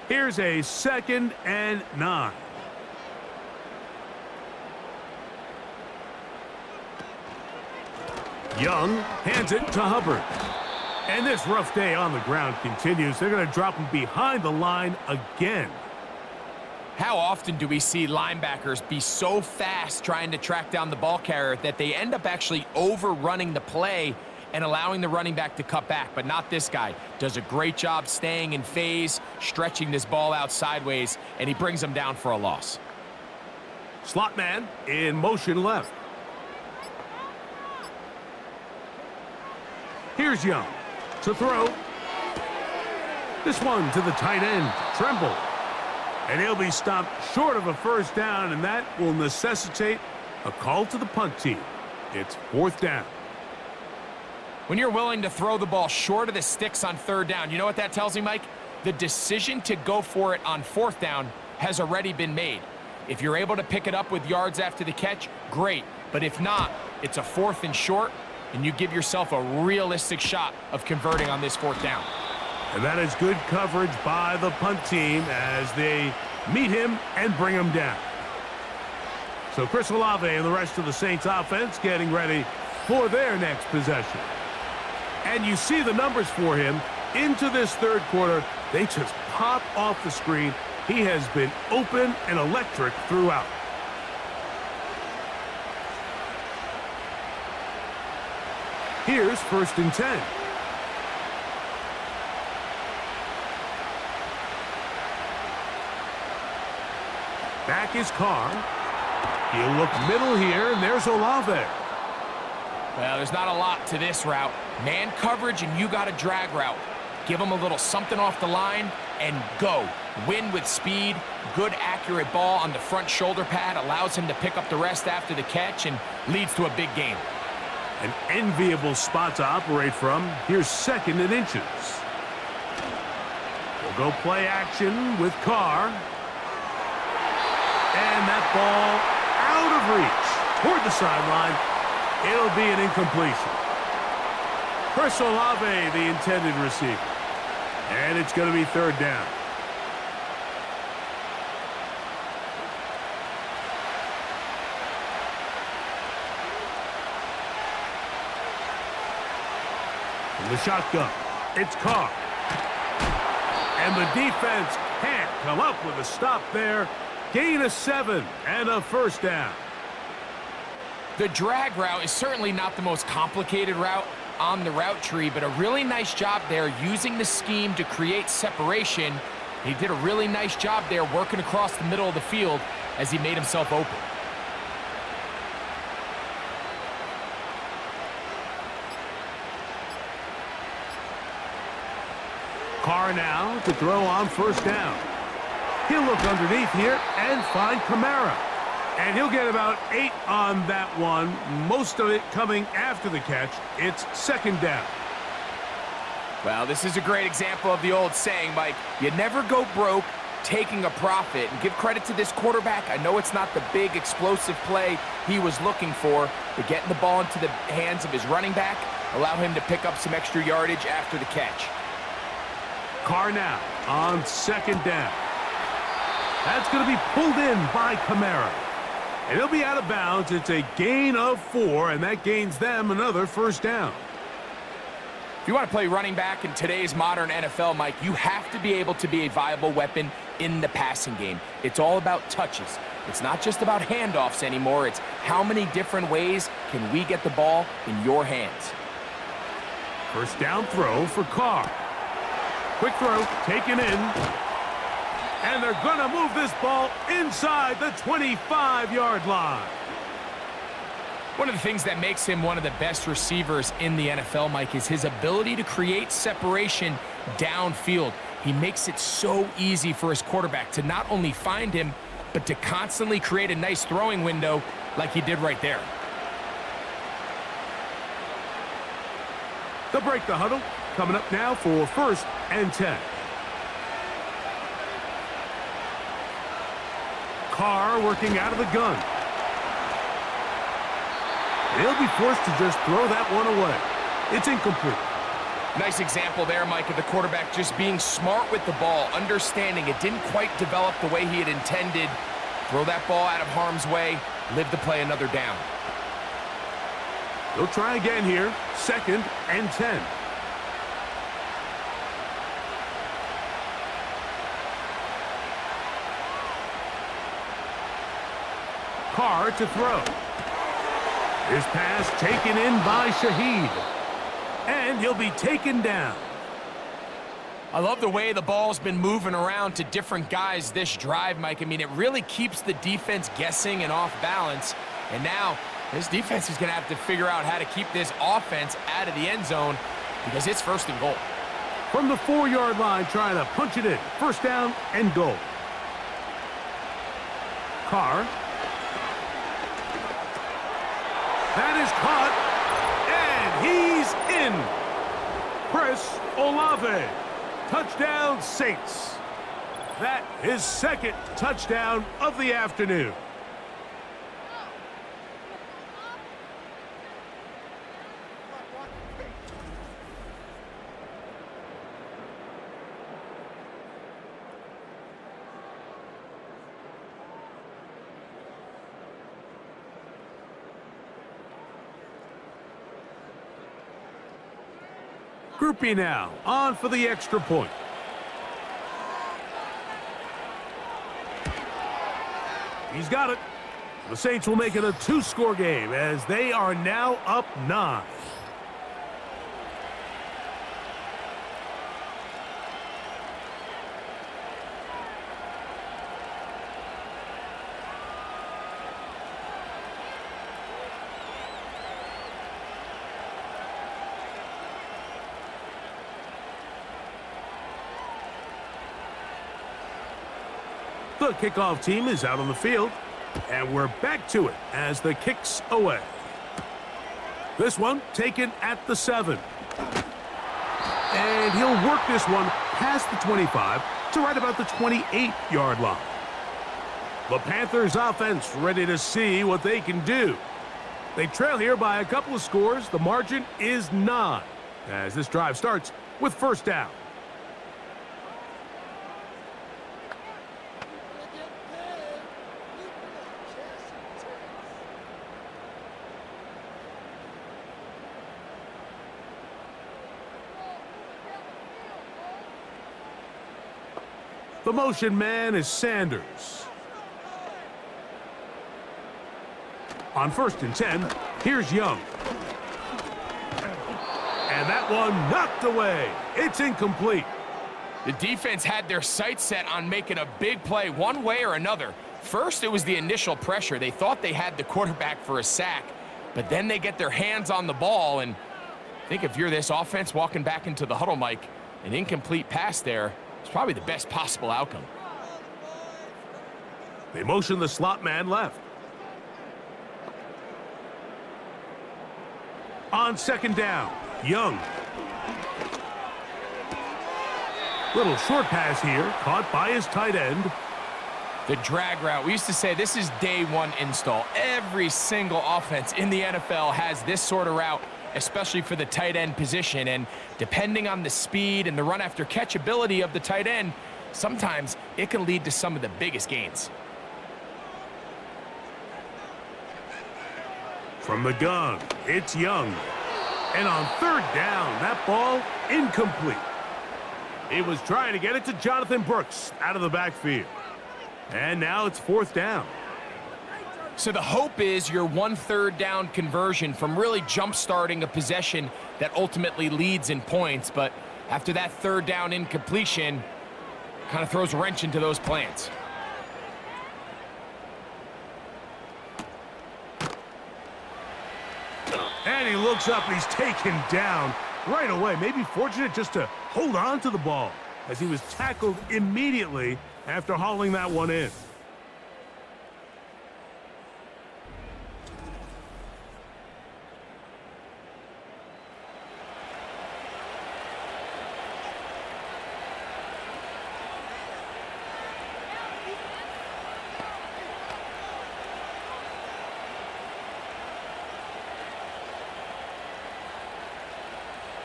Here's a 2nd and 9. Young hands it to Hubbard. And this rough day on the ground continues. They're going to drop him behind the line again. How often do we see linebackers be so fast trying to track down the ball carrier that they end up actually overrunning the play and allowing the running back to cut back? But not this guy. Does a great job staying in phase, stretching this ball out sideways, and he brings them down for a loss. Slot man in motion left. Here's Young to throw. This one to the tight end, Tremble. And he'll be stopped short of a first down, and that will necessitate a call to the punt team. It's 4th down. When you're willing to throw the ball short of the sticks on 3rd down, you know what that tells me, Mike? The decision to go for it on 4th down has already been made. If you're able to pick it up with yards after the catch, great. But if not, it's a 4th and short, and you give yourself a realistic shot of converting on this 4th down. And that is good coverage by the punt team as they meet him and bring him down. So Chris Olave and the rest of the Saints offense getting ready for their next possession. And you see the numbers for him into this third quarter. They just pop off the screen. He has been open and electric throughout. Here's 1st and 10. Back is Carr. He'll look middle here, and there's Olave. Well, there's not a lot to this route. Man coverage, and you got a drag route. Give him a little something off the line, and go. Win with speed. Good, accurate ball on the front shoulder pad. Allows him to pick up the rest after the catch, and leads to a big gain. An enviable spot to operate from. Here's 2nd and inches. We'll go play action with Carr. And that ball out of reach toward the sideline. It'll be an incompletion. Chris Olave, the intended receiver. And it's going to be 3rd down. From the shotgun, it's Carr. And the defense can't come up with a stop there. Gain of 7 and a 1st down. The drag route is certainly not the most complicated route on the route tree, but a really nice job there using the scheme to create separation. He did a really nice job there working across the middle of the field as he made himself open. Carr now to throw on 1st down. He'll look underneath here and find Kamara. And he'll get about 8 on that one, most of it coming after the catch. It's 2nd down. Well, this is a great example of the old saying, Mike, you never go broke taking a profit. And give credit to this quarterback. I know it's not the big explosive play he was looking for, but getting the ball into the hands of his running back, allow him to pick up some extra yardage after the catch. Carr now on 2nd down. That's going to be pulled in by Kamara. And he'll be out of bounds. It's a gain of 4, and that gains them another 1st down. If you want to play running back in today's modern NFL, Mike, you have to be able to be a viable weapon in the passing game. It's all about touches. It's not just about handoffs anymore. It's how many different ways can we get the ball in your hands. 1st down throw for Carr. Quick throw, taken in. And they're going to move this ball inside the 25-yard line. One of the things that makes him one of the best receivers in the NFL, Mike, is his ability to create separation downfield. He makes it so easy for his quarterback to not only find him, but to constantly create a nice throwing window like he did right there. They'll break the huddle. Coming up now for 1st and 10. Carr working out of the gun. He'll be forced to just throw that one away. It's incomplete. Nice example there, Mike, of the quarterback just being smart with the ball, understanding it didn't quite develop the way he had intended. Throw that ball out of harm's way, live to play another down. They'll try again here. 2nd and 10. Carr to throw. His pass taken in by Shaheed. And he'll be taken down. I love the way the ball's been moving around to different guys this drive, Mike. I mean, it really keeps the defense guessing and off balance. And now this defense is going to have to figure out how to keep this offense out of the end zone because it's 1st and goal. From the 4-yard line, trying to punch it in. 1st down and goal. Carr. That is caught, and he's in. Chris Olave. Touchdown, Saints. That is 2nd touchdown of the afternoon. Group B now, on for the extra point. He's got it. The Saints will make it a 2-score game as they are now up 9. The kickoff team is out on the field, and we're back to it as the kick's away. This one taken at the 7. And he'll work this one past the 25 to right about the 28-yard line. The Panthers offense ready to see what they can do. They trail here by a couple of scores. The margin is 9 as this drive starts with first down. The motion man is Sanders. On 1st and 10, here's Young. And that one knocked away. It's incomplete. The defense had their sights set on making a big play one way or another. First, it was the initial pressure. They thought they had the quarterback for a sack, but then they get their hands on the ball, and I think if you're this offense walking back into the huddle, Mike, an incomplete pass there, it's probably the best possible outcome. They motion the slot man left. On 2nd down, Young. Little short pass here, caught by his tight end. The drag route. We used to say this is day one install. Every single offense in the NFL has this sort of route, especially for the tight end position. And depending on the speed and the run after catch ability of the tight end, sometimes it can lead to some of the biggest gains. From the gun, it's Young. And on 3rd down, that ball incomplete. He was trying to get it to Jonathan Brooks out of the backfield. And now it's 4th down. So the hope is your 1/3 down conversion from really jump-starting a possession that ultimately leads in points. But after that 3rd down incompletion, kind of throws a wrench into those plans. And he looks up and he's taken down right away. Maybe fortunate just to hold on to the ball as he was tackled immediately after hauling that one in.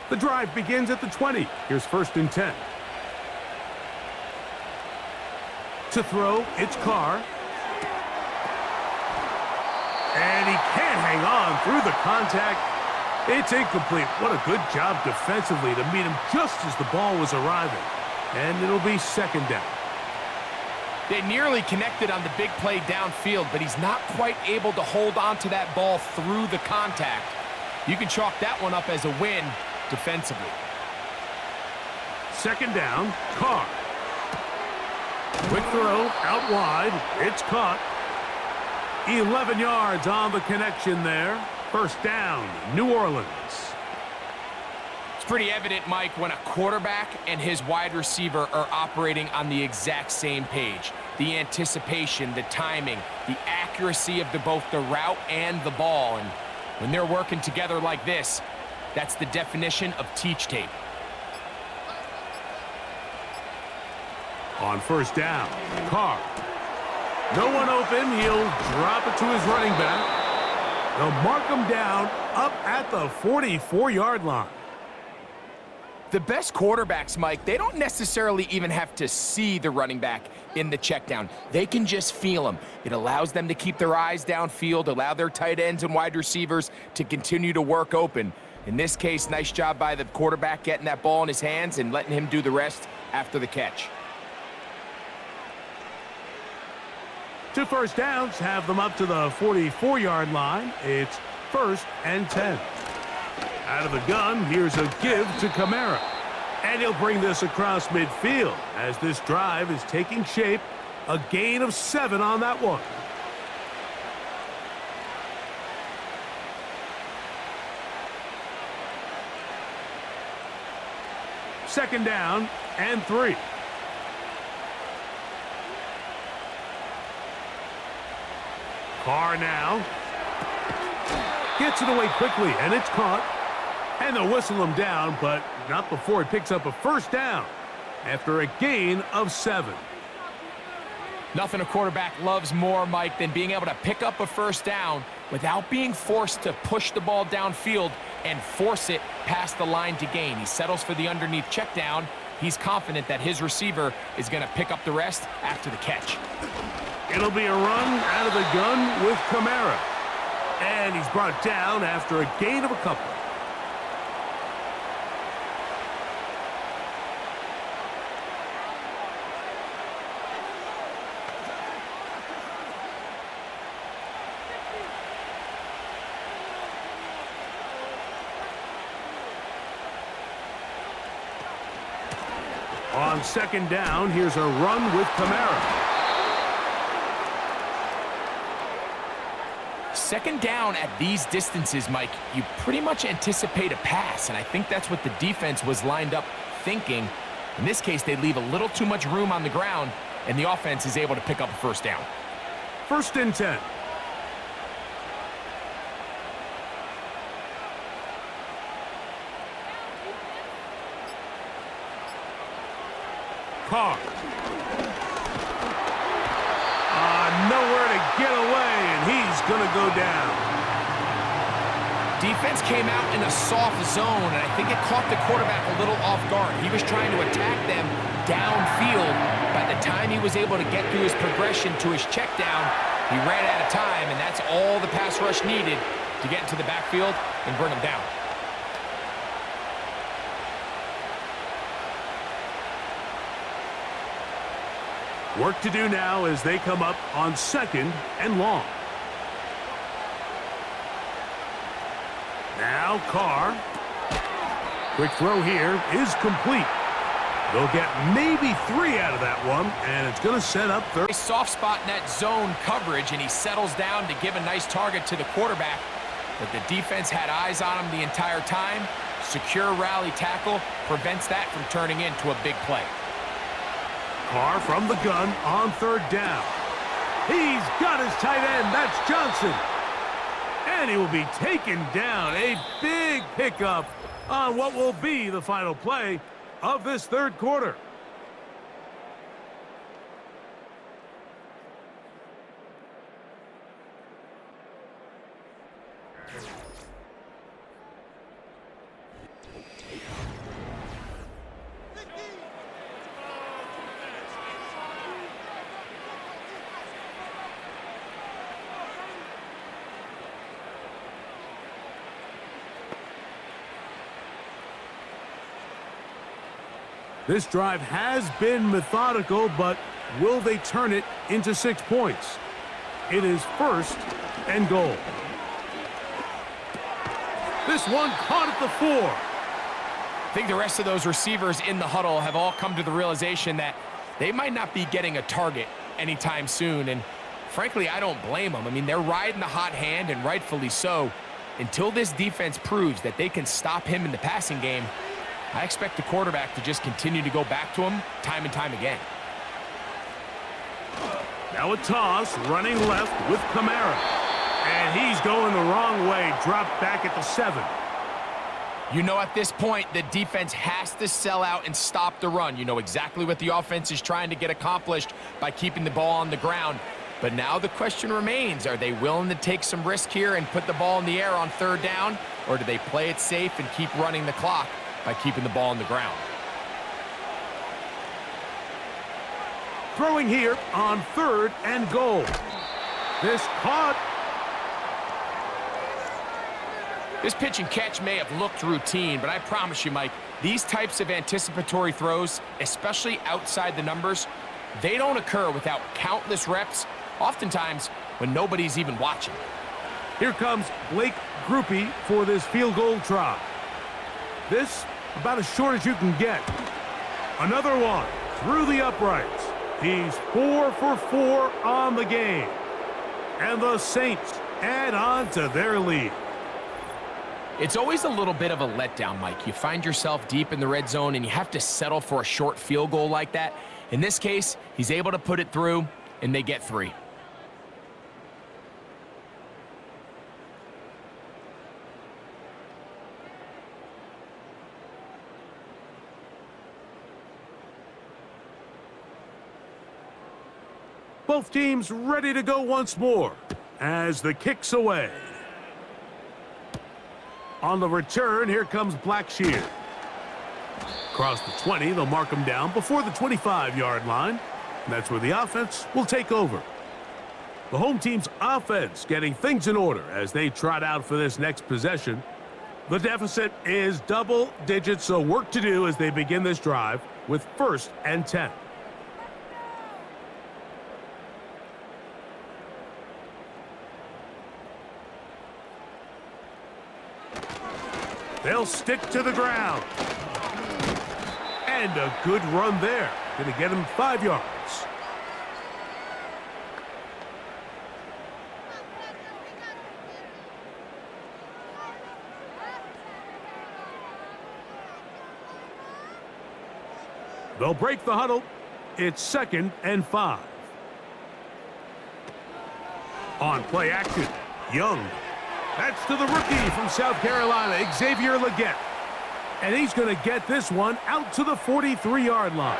The drive begins at the 20. Here's 1st and 10. To throw, it's Carr. And he can't hang on through the contact. It's incomplete. What a good job defensively to meet him just as the ball was arriving. And it'll be 2nd down. They nearly connected on the big play downfield, but he's not quite able to hold on to that ball through the contact. You can chalk that one up as a win defensively. 2nd down, Carr. Quick throw, out wide. It's caught. 11 yards on the connection there. 1st down, New Orleans. It's pretty evident, Mike, when a quarterback and his wide receiver are operating on the exact same page. The anticipation, the timing, the accuracy of both the route and the ball. And when they're working together like this, that's the definition of teach tape. On 1st down, Carr. No one open. He'll drop it to his running back. They'll mark him down up at the 44-yard line. The best quarterbacks, Mike, they don't necessarily even have to see the running back in the check down. They can just feel him. It allows them to keep their eyes downfield, allow their tight ends and wide receivers to continue to work open. In this case, nice job by the quarterback getting that ball in his hands and letting him do the rest after the catch. 2 first downs have them up to the 44-yard line. It's 1st and 10. Out of the gun, here's a give to Kamara. And he'll bring this across midfield as this drive is taking shape. A gain of 7 on that one. Second down and 3. Carr now gets it away quickly, and it's caught. And they'll whistle him down, but not before he picks up a first down after a gain of 7. Nothing a quarterback loves more, Mike, than being able to pick up a first down without being forced to push the ball downfield and force it past the line to gain. He settles for the underneath check down. He's confident that his receiver is going to pick up the rest after the catch. It'll be a run out of the gun with Kamara. And he's brought down after a gain of a couple. On second down, here's a run with Kamara. Second down at these distances, Mike, you pretty much anticipate a pass, and I think that's what the defense was lined up thinking. In this case, they leave a little too much room on the ground, and the offense is able to pick up a first down. 1st and 10. Carr. Nowhere to get away, and he's going to go down. Defense came out in a soft zone, and I think it caught the quarterback a little off guard. He was trying to attack them downfield. By the time he was able to get through his progression to his check down, he ran out of time, and that's all the pass rush needed to get into the backfield and bring him down. Work to do now as they come up on 2nd and long. Now Carr. Quick throw here is complete. They'll get maybe 3 out of that one, and it's going to set up third. A soft spot in that zone coverage, and he settles down to give a nice target to the quarterback. But the defense had eyes on him the entire time. Secure rally tackle prevents that from turning into a big play. Carr from the gun on 3rd down. He's got his tight end. That's Johnson. And he will be taken down. A big pickup on what will be the final play of this 3rd quarter. This drive has been methodical, but will they turn it into 6 points? It is 1st and goal. This one caught at the 4. I think the rest of those receivers in the huddle have all come to the realization that they might not be getting a target anytime soon, and frankly, I don't blame them. I mean, they're riding the hot hand, and rightfully so. Until this defense proves that they can stop him in the passing game, I expect the quarterback to just continue to go back to him time and time again. Now a toss, running left with Kamara. And he's going the wrong way, dropped back at the 7. You know, at this point, the defense has to sell out and stop the run. You know exactly what the offense is trying to get accomplished by keeping the ball on the ground. But now the question remains, are they willing to take some risk here and put the ball in the air on 3rd down? Or do they play it safe and keep running the clock by keeping the ball on the ground? Throwing here on 3rd and goal. This caught. This pitch and catch may have looked routine, but I promise you, Mike, these types of anticipatory throws, especially outside the numbers, they don't occur without countless reps, oftentimes when nobody's even watching. Here comes Blake Groupie for this field goal try. This, about as short as you can get. Another one through the uprights. He's 4 for 4 on the game. And the Saints add on to their lead. It's always a little bit of a letdown, Mike. You find yourself deep in the red zone and you have to settle for a short field goal like that. In this case, he's able to put it through, and they get 3. Both teams ready to go once more as the kick's away. On the return, here comes Blackshear. Across the 20, they'll mark him down before the 25-yard line. And that's where the offense will take over. The home team's offense getting things in order as they trot out for this next possession. The deficit is double digits, so work to do as they begin this drive with 1st and 10. They'll stick to the ground. And a good run there. Going to get him 5 yards. They'll break the huddle. It's 2nd and 5. On play action, Young. That's to the rookie from South Carolina, Xavier Legette. And he's going to get this one out to the 43-yard line.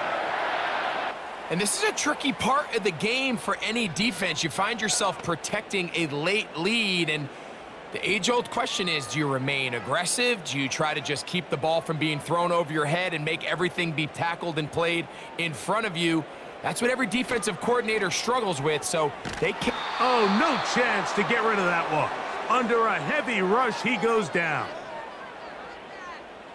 And this is a tricky part of the game for any defense. You find yourself protecting a late lead, and the age-old question is, do you remain aggressive? Do you try to just keep the ball from being thrown over your head and make everything be tackled and played in front of you? That's what every defensive coordinator struggles with, so they can't. Oh, no chance to get rid of that one. Under a heavy rush, he goes down.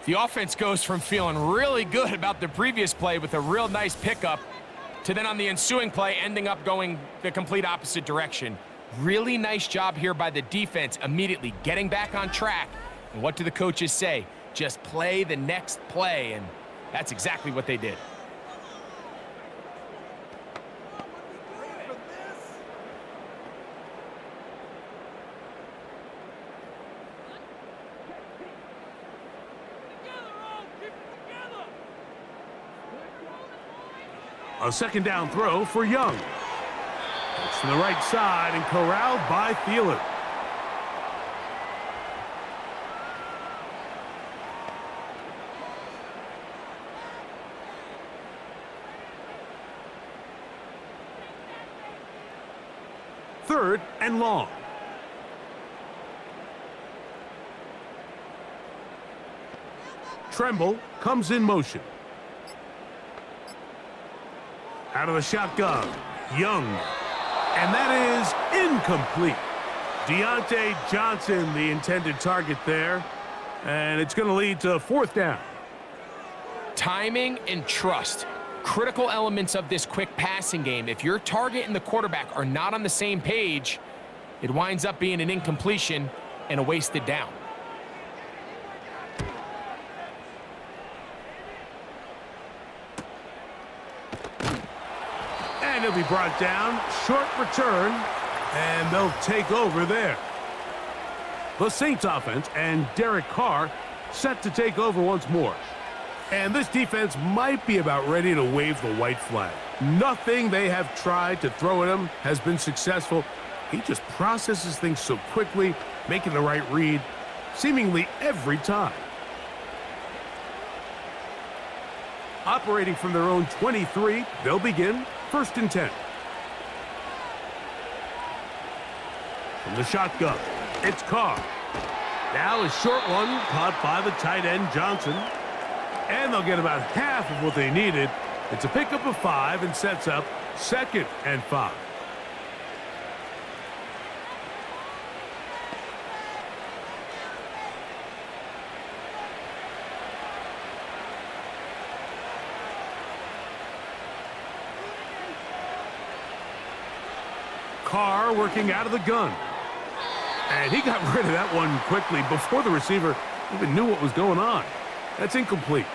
The offense goes from feeling really good about the previous play with a real nice pickup to then on the ensuing play ending up going the complete opposite direction. Really nice job here by the defense, immediately getting back on track. And what do the coaches say? Just play the next play, and that's exactly what they did. A 2nd down throw for Young. It's to the right side and corralled by Thielen. Third and long. Tremble comes in motion. Out of the shotgun, Young. And that is incomplete. Deontay Johnson, the intended target there. And it's going to lead to 4th down. Timing and trust, critical elements of this quick passing game. If your target and the quarterback are not on the same page, it winds up being an incompletion and a wasted down. And he'll be brought down. Short return. And they'll take over there. The Saints offense and Derek Carr set to take over once more. And this defense might be about ready to wave the white flag. Nothing they have tried to throw at him has been successful. He just processes things so quickly, making the right read seemingly every time. Operating from their own 23, they'll begin 1st and 10. From the shotgun, it's Carr. Now a short one caught by the tight end Johnson. And they'll get about half of what they needed. It's a pickup of 5 and sets up 2nd and 5. Carr working out of the gun. And he got rid of that one quickly before the receiver even knew what was going on. That's incomplete.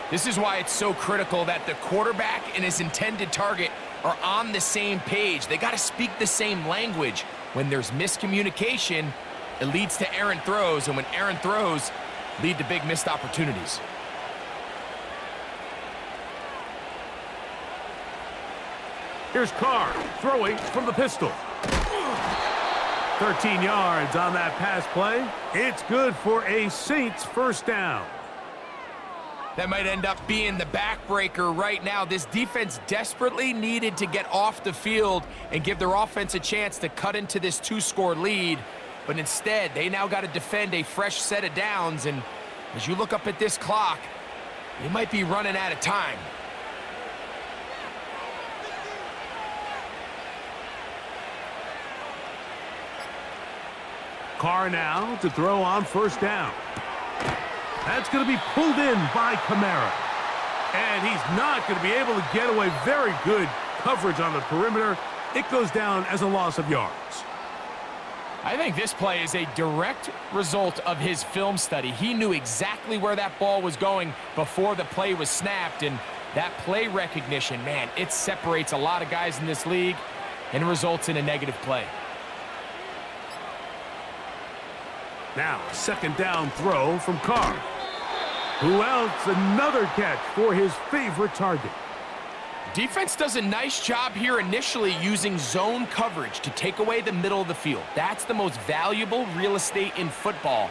This is why it's so critical that the quarterback and his intended target are on the same page. They got to speak the same language. When there's miscommunication, it leads to errant throws, and when errant throws lead to big missed opportunities. Here's Carr throwing from the pistol. 13 yards on that pass play. It's good for a Saints first down. That might end up being the backbreaker right now. This defense desperately needed to get off the field and give their offense a chance to cut into this 2-score lead. But instead, they now got to defend a fresh set of downs. And as you look up at this clock, they might be running out of time. Carr now to throw on first down. That's going to be pulled in by Kamara. And he's not going to be able to get away. Very good coverage on the perimeter. It goes down as a loss of yards. I think this play is a direct result of his film study. He knew exactly where that ball was going before the play was snapped. And that play recognition, man, it separates a lot of guys in this league and results in a negative play. Now, second down throw from Carr. Who else? Another catch for his favorite target. Defense does a nice job here initially using zone coverage to take away the middle of the field. That's the most valuable real estate in football.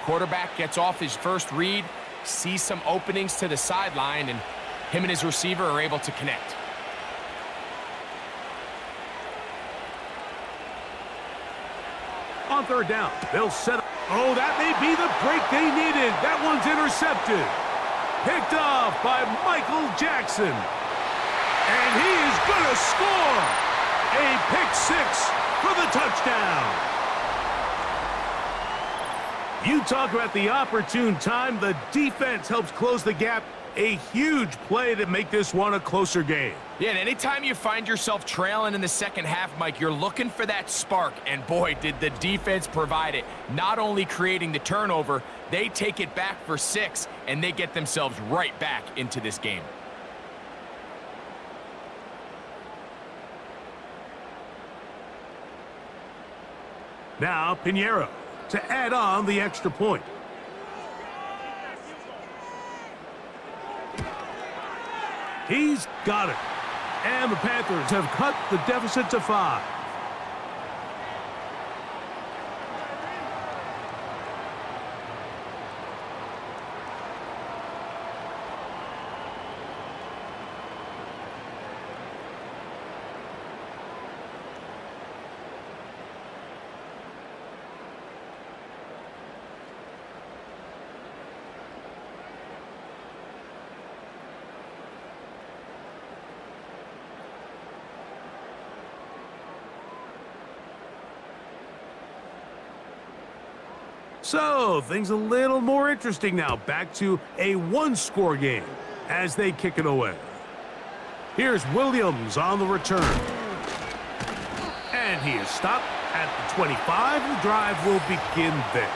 Quarterback gets off his first read, sees some openings to the sideline, and him and his receiver are able to connect. On third down, they'll set up. Oh, that may be the break they needed. That one's intercepted. Picked off by Michael Jackson. And he is going to score. A pick six for the touchdown. You talk about the opportune time. The defense helps close the gap. A huge play to make this one a closer game. Yeah, and anytime you find yourself trailing in the second half, Mike, you're looking for that spark. And boy, did the defense provide it. Not only creating the turnover, they take it back for 6, and they get themselves right back into this game. Now, Pinheiro to add on the extra point. He's got it. And the Panthers have cut the deficit to 5. So, things a little more interesting now. Back to a 1-score game as they kick it away. Here's Williams on the return. And he is stopped at the 25. The drive will begin there.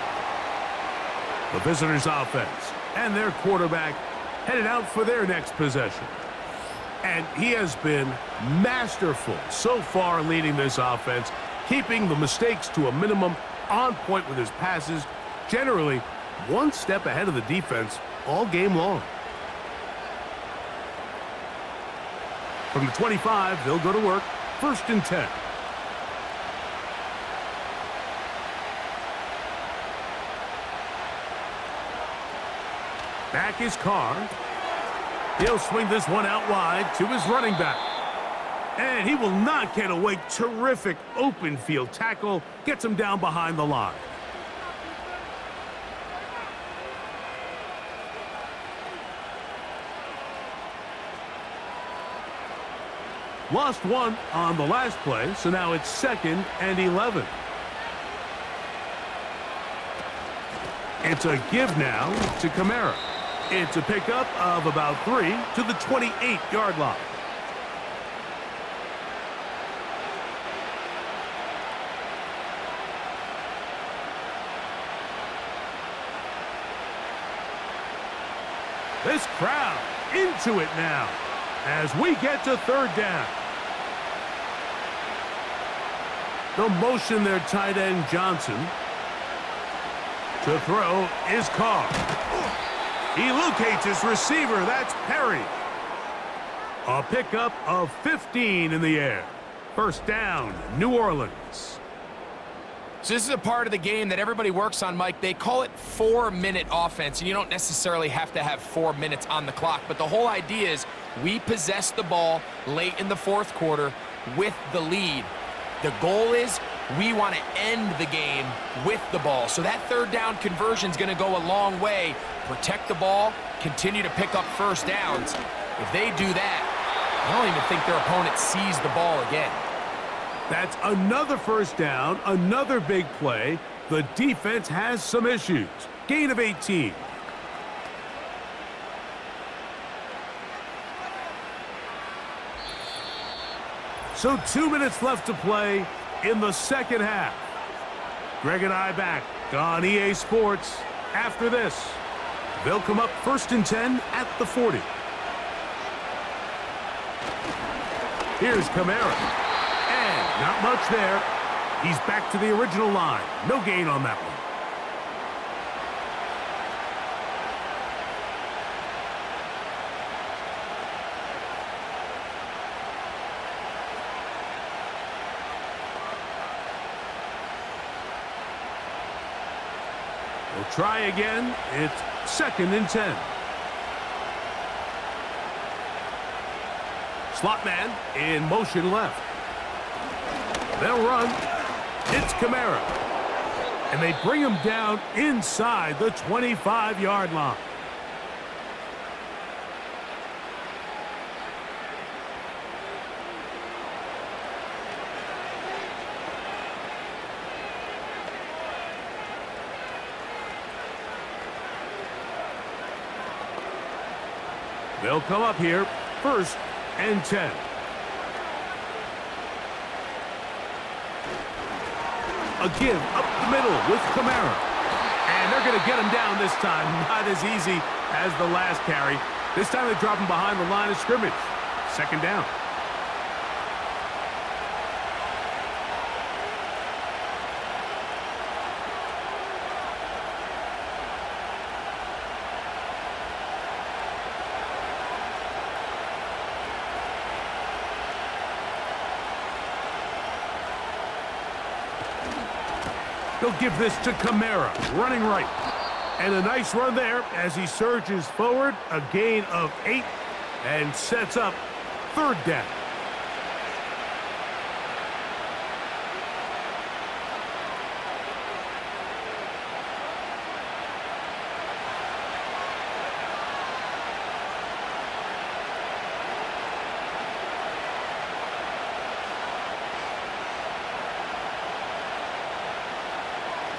The visitors' offense and their quarterback headed out for their next possession. And he has been masterful so far leading this offense, keeping the mistakes to a minimum, on point with his passes, generally one step ahead of the defense all game long. From the 25, they'll go to work. 1st and 10. Back is Carr. He'll swing this one out wide to his running back. And he will not get away. Terrific open field tackle. Gets him down behind the line. Lost one on the last play, so now it's 2nd and 11. It's a give now to Kamara. It's a pickup of about 3 to the 28-yard line. This crowd into it now as we get to third down. They'll motion their tight end Johnson. To throw is Carr. He locates his receiver. That's Perry. A pickup of 15 in the air. First down, New Orleans. So this is a part of the game that everybody works on, Mike. They call it 4-minute offense, and you don't necessarily have to have 4 minutes on the clock. But the whole idea is we possess the ball late in the fourth quarter with the lead. The goal is we want to end the game with the ball. So that third down conversion is going to go a long way. Protect the ball, continue to pick up first downs. If they do that, I don't even think their opponent sees the ball again. That's another first down, another big play. The defense has some issues. Gain of 18. So 2 minutes left to play in the second half. Greg and I back on EA Sports after this. They'll come up 1st and 10 at the 40. Here's Kamara. And not much there. He's back to the original line. No gain on that one. We'll try again. It's 2nd and 10. Slot man in motion left. They'll run. It's Kamara. And they bring him down inside the 25-yard line. They'll come up here, 1st and 10. A give up the middle with Kamara. And they're going to get him down this time. Not as easy as the last carry. This time they drop him behind the line of scrimmage. 2nd down. They'll give this to Kamara, running right. And a nice run there as he surges forward, a gain of 8, and sets up 3rd down.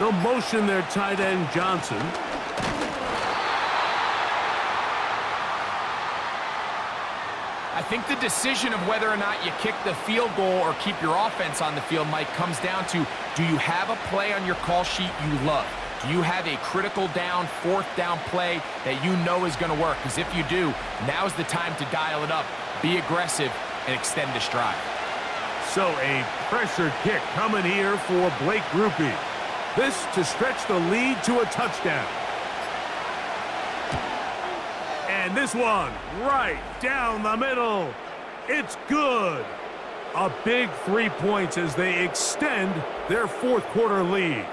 They'll motion their tight end Johnson. I think the decision of whether or not you kick the field goal or keep your offense on the field, Mike, comes down to, do you have a play on your call sheet you love? Do you have a critical down, 4th down play that you know is going to work? Because if you do, now's the time to dial it up, be aggressive, and extend this drive. So a pressure kick coming here for Blake Grupe. This to stretch the lead to a touchdown. And this one right down the middle. It's good. A big 3 points as they extend their 4th quarter lead.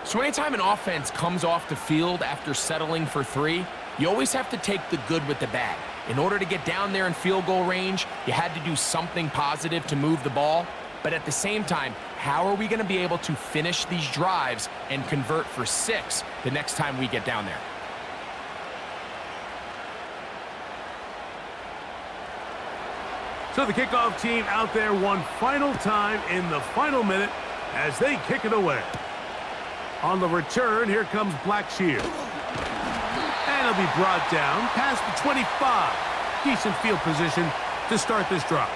So anytime an offense comes off the field after settling for 3, you always have to take the good with the bad. In order to get down there in field goal range, you had to do something positive to move the ball. But at the same time, how are we going to be able to finish these drives and convert for 6 the next time we get down there? So the kickoff team out there one final time in the final minute as they kick it away. On the return, here comes Blackshear. And he'll be brought down past the 25. Decent field position to start this drive.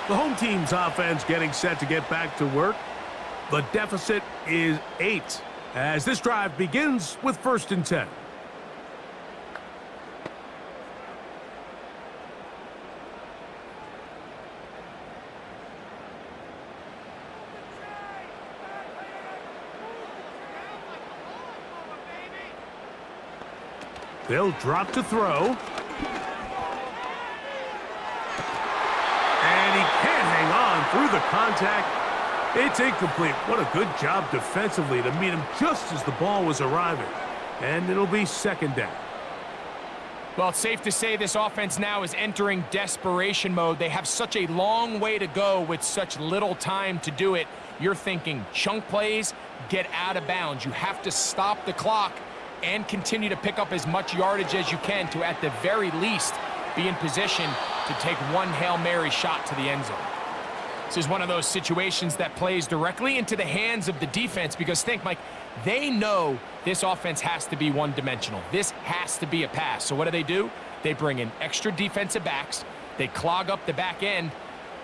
The home team's offense getting set to get back to work. The deficit is 8 as this drive begins with 1st and 10. They'll drop to throw. And he can't hang on through the contact. It's incomplete. What a good job defensively to meet him just as the ball was arriving. And it'll be second down. Well, it's safe to say this offense now is entering desperation mode. They have such a long way to go with such little time to do it. You're thinking chunk plays, get out of bounds. You have to stop the clock and continue to pick up as much yardage as you can to, at the very least, be in position to take one Hail Mary shot to the end zone. This is one of those situations that plays directly into the hands of the defense because think, Mike, they know this offense has to be one-dimensional. This has to be a pass. So what do? They bring in extra defensive backs. They clog up the back end.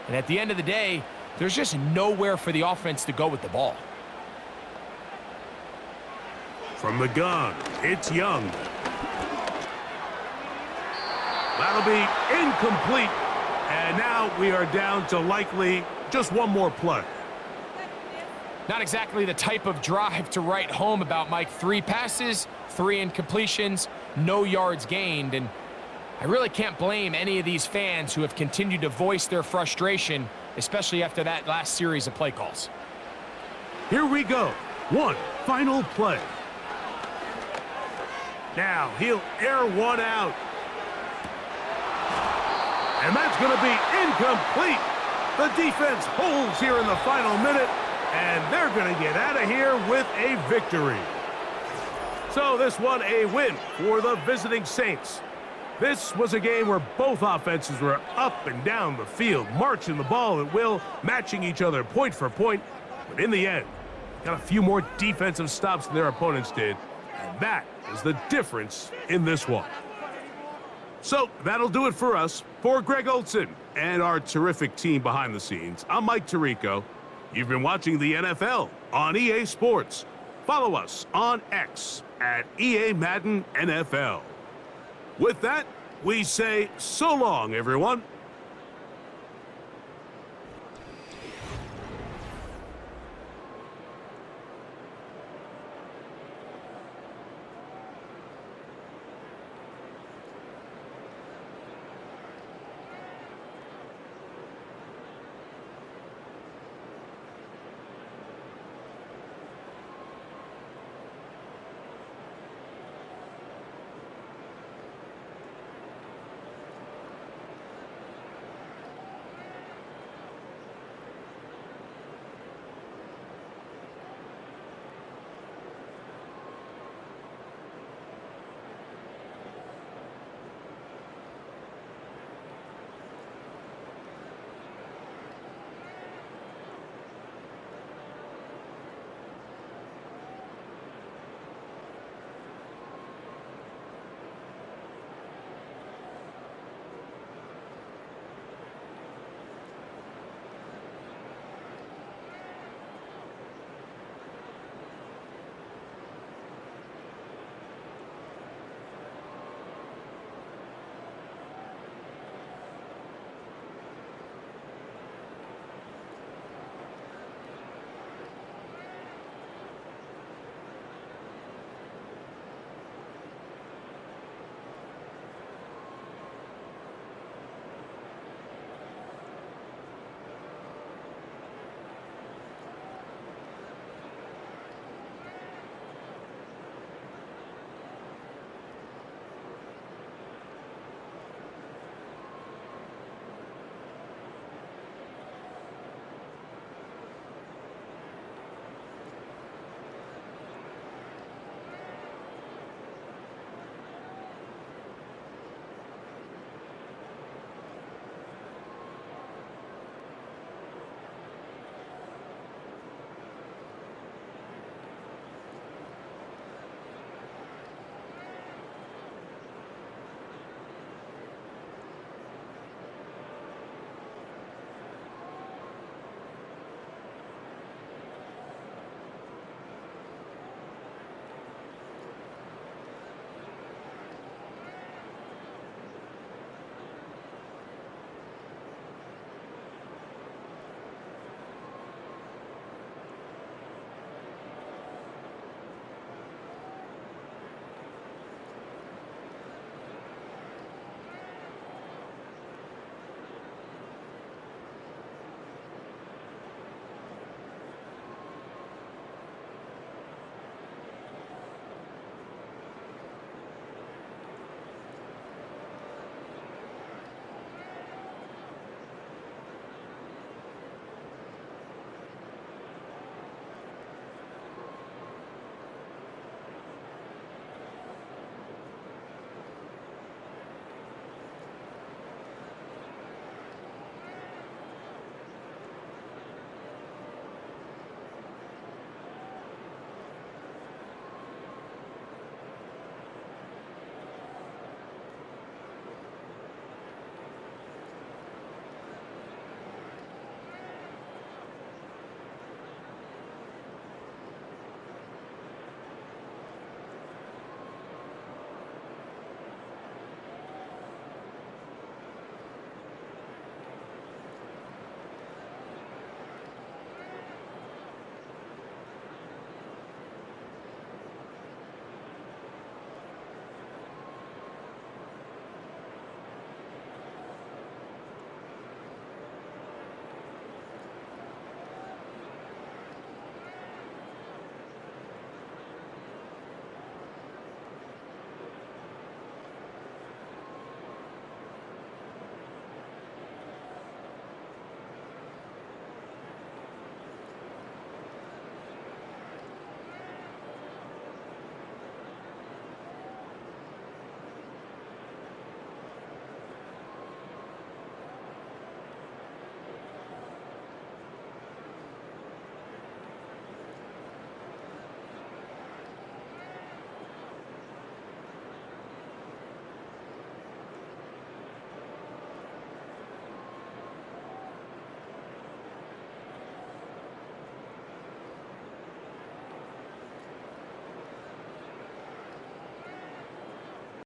And at the end of the day, there's just nowhere for the offense to go with the ball. From the gun, it's Young. That'll be incomplete. And now we are down to likely just one more play. Not exactly the type of drive to write home about, Mike. 3 passes, 3 incompletions, no yards gained. And I really can't blame any of these fans who have continued to voice their frustration, especially after that last series of play calls. Here we go. One final play. Now he'll air one out. And that's going to be incomplete. The defense holds here in the final minute, and they're going to get out of here with a victory. So this one a win for the visiting Saints. This was a game where both offenses were up and down the field, marching the ball at will, matching each other point for point. But in the end, got a few more defensive stops than their opponents did, and that is the difference in this one. So that'll do it for us. For Greg Olson and our terrific team behind the scenes, I'm Mike Tirico. You've been watching the NFL on EA Sports. Follow us on X at EA Madden NFL. With that, we say so long, everyone.